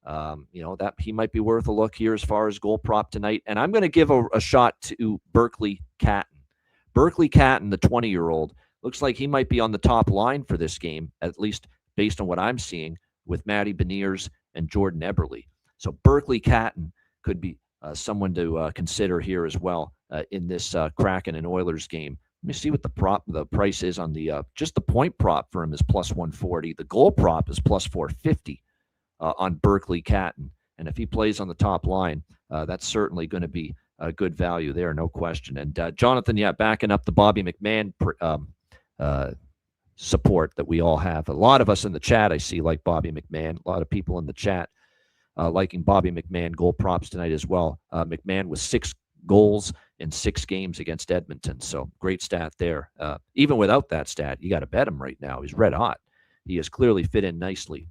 That he might be worth a look here as far as goal prop tonight. And I'm going to give a shot to Berkeley Catton. Berkeley Catton, the 20-year-old, looks like he might be on the top line for this game, at least based on what I'm seeing with Matty Beniers and Jordan Eberle. So Berkeley Catton could be someone to consider here as well in this Kraken and Oilers game. Let me see what the price is on the just the point prop for him is plus 140. The goal prop is plus 450 on Berkeley Catton. And if he plays on the top line, that's certainly going to be a good value there, no question. And Jonathan, backing up the Bobby McMahon support that we all have. A lot of us in the chat I see like Bobby McMahon. A lot of people in the chat liking Bobby McMahon goal props tonight as well. McMahon with 6 goals in 6 games against Edmonton. So great stat there. Even without that stat, you got to bet him right now. He's red hot. He has clearly fit in nicely.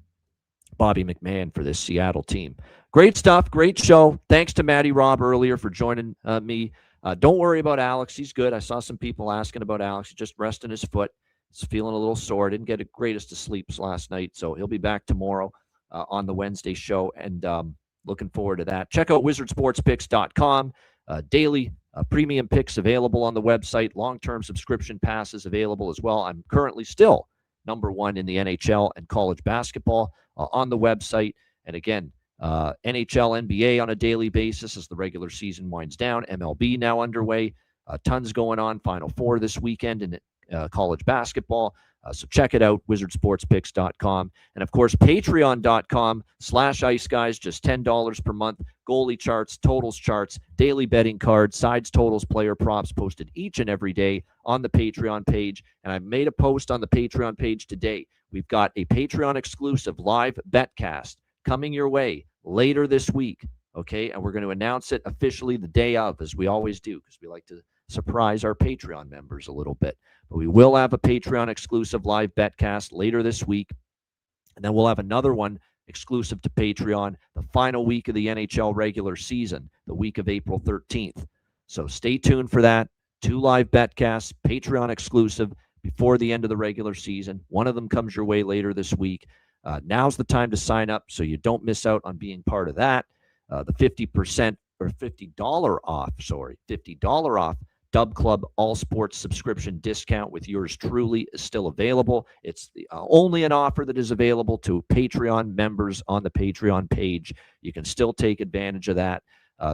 Bobby McMahon for this Seattle team. Great stuff. Great show. Thanks to Matty Robb earlier for joining me. Don't worry about Alex. He's good. I saw some people asking about Alex. He's just resting his foot. He's feeling a little sore. Didn't get the greatest of sleeps last night, so he'll be back tomorrow on the Wednesday show, and looking forward to that. Check out wizardsportspicks.com. Daily premium picks available on the website. Long-term subscription passes available as well. I'm currently still number 1 in the NHL and college basketball on the website. And again, NHL, NBA on a daily basis as the regular season winds down. MLB now underway. Tons going on. Final Four this weekend in college basketball. So check it out, wizardsportspicks.com. And, of course, patreon.com/iceguys, just $10 per month. Goalie charts, totals charts, daily betting cards, sides, totals, player props posted each and every day on the Patreon page. And I made a post on the Patreon page today. We've got a Patreon-exclusive live betcast coming your way later this week, okay? And we're going to announce it officially the day of, as we always do, because we like to surprise our Patreon members a little bit. But we will have a Patreon exclusive live betcast later this week. And then we'll have another one exclusive to Patreon the final week of the NHL regular season, the week of April 13th. So stay tuned for that. 2 live betcasts, Patreon exclusive before the end of the regular season. One of them comes your way later this week. Now's the time to sign up so you don't miss out on being part of that. The 50% or $50 off Dub Club All Sports subscription discount with yours truly is still available. It's only an offer that is available to Patreon members on the Patreon page. You can still take advantage of that.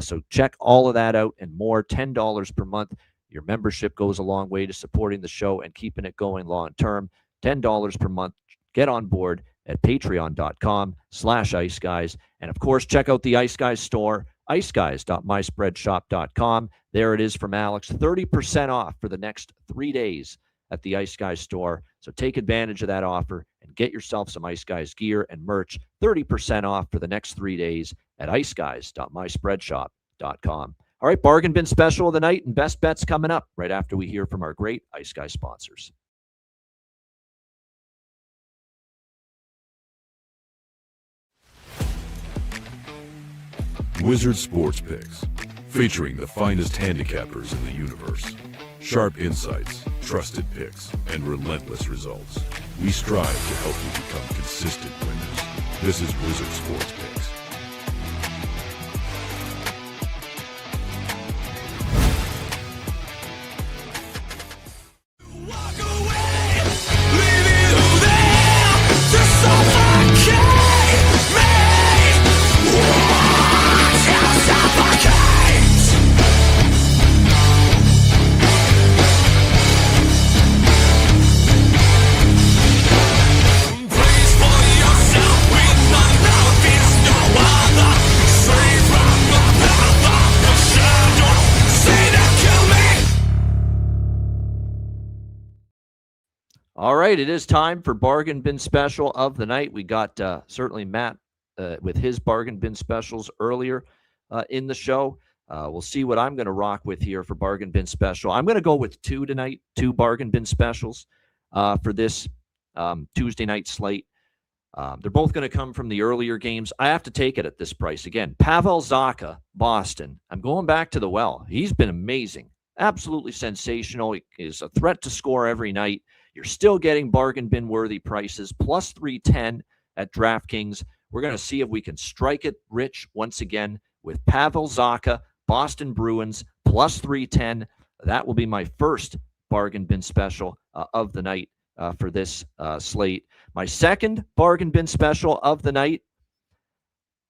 So check all of that out and more. $10 per month. Your membership goes a long way to supporting the show and keeping it going long term. $10 per month. Get on board at patreon.com/iceguys. And of course, check out the Ice Guys store, iceguys.myspreadshop.com. There it is from Alex. 30% off for the next 3 days at the Ice Guys store. So take advantage of that offer and get yourself some Ice Guys gear and merch. 30% off for the next 3 days at iceguys.myspreadshop.com. All right, bargain bin special of the night and best bets coming up right after we hear from our great Ice Guys sponsors. Wizard Sports Picks, featuring the finest handicappers in the universe. Sharp insights, trusted picks, and relentless results. We strive to help you become consistent winners. This is Wizard Sports Picks. All right, it is time for Bargain Bin Special of the night. We got certainly Matt with his Bargain Bin Specials earlier in the show. We'll see what I'm going to rock with here for Bargain Bin Special. I'm going to go with two tonight, two Bargain Bin Specials for this Tuesday night slate. They're both going to come from the earlier games. I have to take it at this price. Again, Pavel Zacha, Boston. I'm going back to the well. He's been amazing, absolutely sensational. He is a threat to score every night. You're still getting bargain bin worthy prices, plus 310 at DraftKings. We're going to see if we can strike it rich once again with Pavel Zacha, Boston Bruins, plus 310. That will be my first bargain bin special of the night for this slate. My second bargain bin special of the night,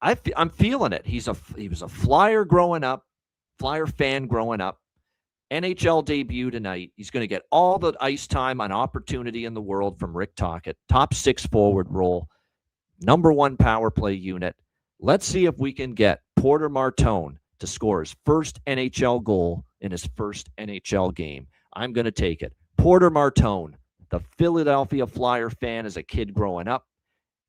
I'm feeling it. He was a Flyer growing up, Flyer fan growing up. NHL debut tonight. He's going to get all the ice time and opportunity in the world from Rick Tocchet. Top 6 forward role, number 1 power play unit. Let's see if we can get Porter Martone to score his first NHL goal in his first NHL game. I'm going to take it. Porter Martone, the Philadelphia Flyer fan as a kid growing up,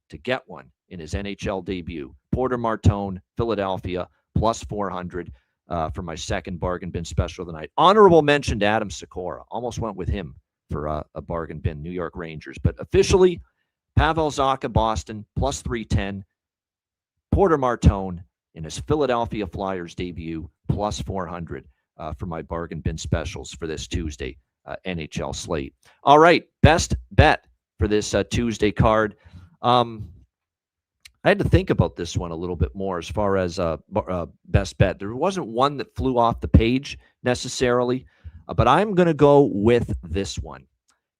to get one in his NHL debut. Porter Martone, Philadelphia, plus 400. For my second bargain bin special of the night. Honorable mention to Adam Sikora. Almost went with him for a bargain bin, New York Rangers. But officially, Pavel Zacha, Boston, plus 310. Porter Martone in his Philadelphia Flyers debut, plus 400 for my bargain bin specials for this Tuesday NHL slate. All right, best bet for this Tuesday card. I had to think about this one a little bit more as far as best bet. There wasn't one that flew off the page necessarily, but I'm going to go with this one.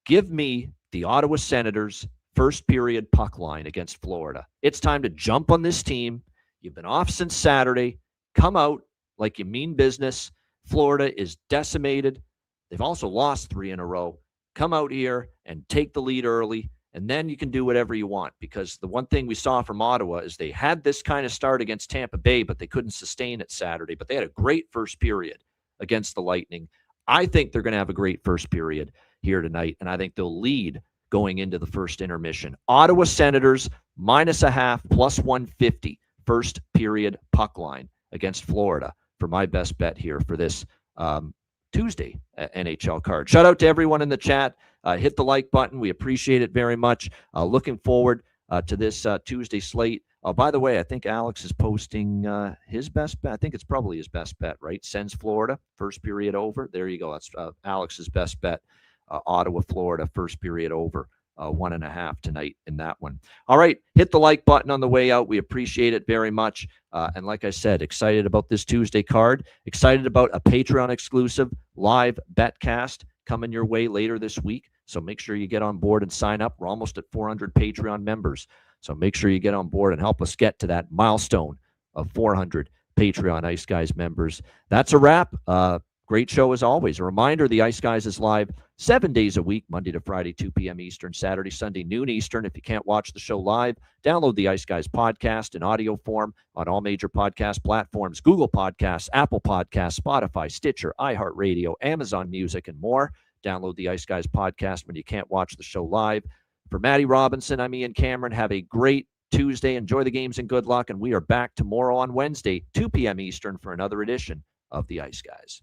Give me the Ottawa Senators first period puck line against Florida. It's time to jump on this team. You've been off since Saturday. Come out like you mean business. Florida is decimated. They've also lost 3 in a row. Come out here and take the lead early. And then you can do whatever you want, because the one thing we saw from Ottawa is they had this kind of start against Tampa Bay, but they couldn't sustain it Saturday. But they had a great first period against the Lightning. I think they're going to have a great first period here tonight, and I think they'll lead going into the first intermission. Ottawa Senators, -0.5, plus 150, first period puck line against Florida for my best bet here for this Tuesday NHL card. Shout out to everyone in the chat. Hit the like button. We appreciate it very much. Looking forward to this Tuesday slate. By the way, I think Alex is posting his best bet. I think it's probably his best bet, right? Sends Florida, first period over. There you go. That's Alex's best bet. Ottawa, Florida, first period over. 1.5 tonight in that one. All right, hit the like button on the way out. We appreciate it very much. And like I said, excited about this Tuesday card. Excited about a Patreon exclusive live betcast coming your way later this week. So make sure you get on board and sign up. We're almost at 400 Patreon members. So make sure you get on board and help us get to that milestone of 400 Patreon Ice Guys members. That's a wrap. Great show as always. A reminder, the Ice Guys is live 7 days a week, Monday to Friday, 2 p.m. Eastern, Saturday, Sunday, noon Eastern. If you can't watch the show live, download the Ice Guys podcast in audio form on all major podcast platforms, Google Podcasts, Apple Podcasts, Spotify, Stitcher, iHeartRadio, Amazon Music, and more. Download the Ice Guys podcast when you can't watch the show live. For Maddie Robinson, I'm Ian Cameron. Have a great Tuesday. Enjoy the games and good luck. And we are back tomorrow on Wednesday, 2 p.m. Eastern for another edition of the Ice Guys.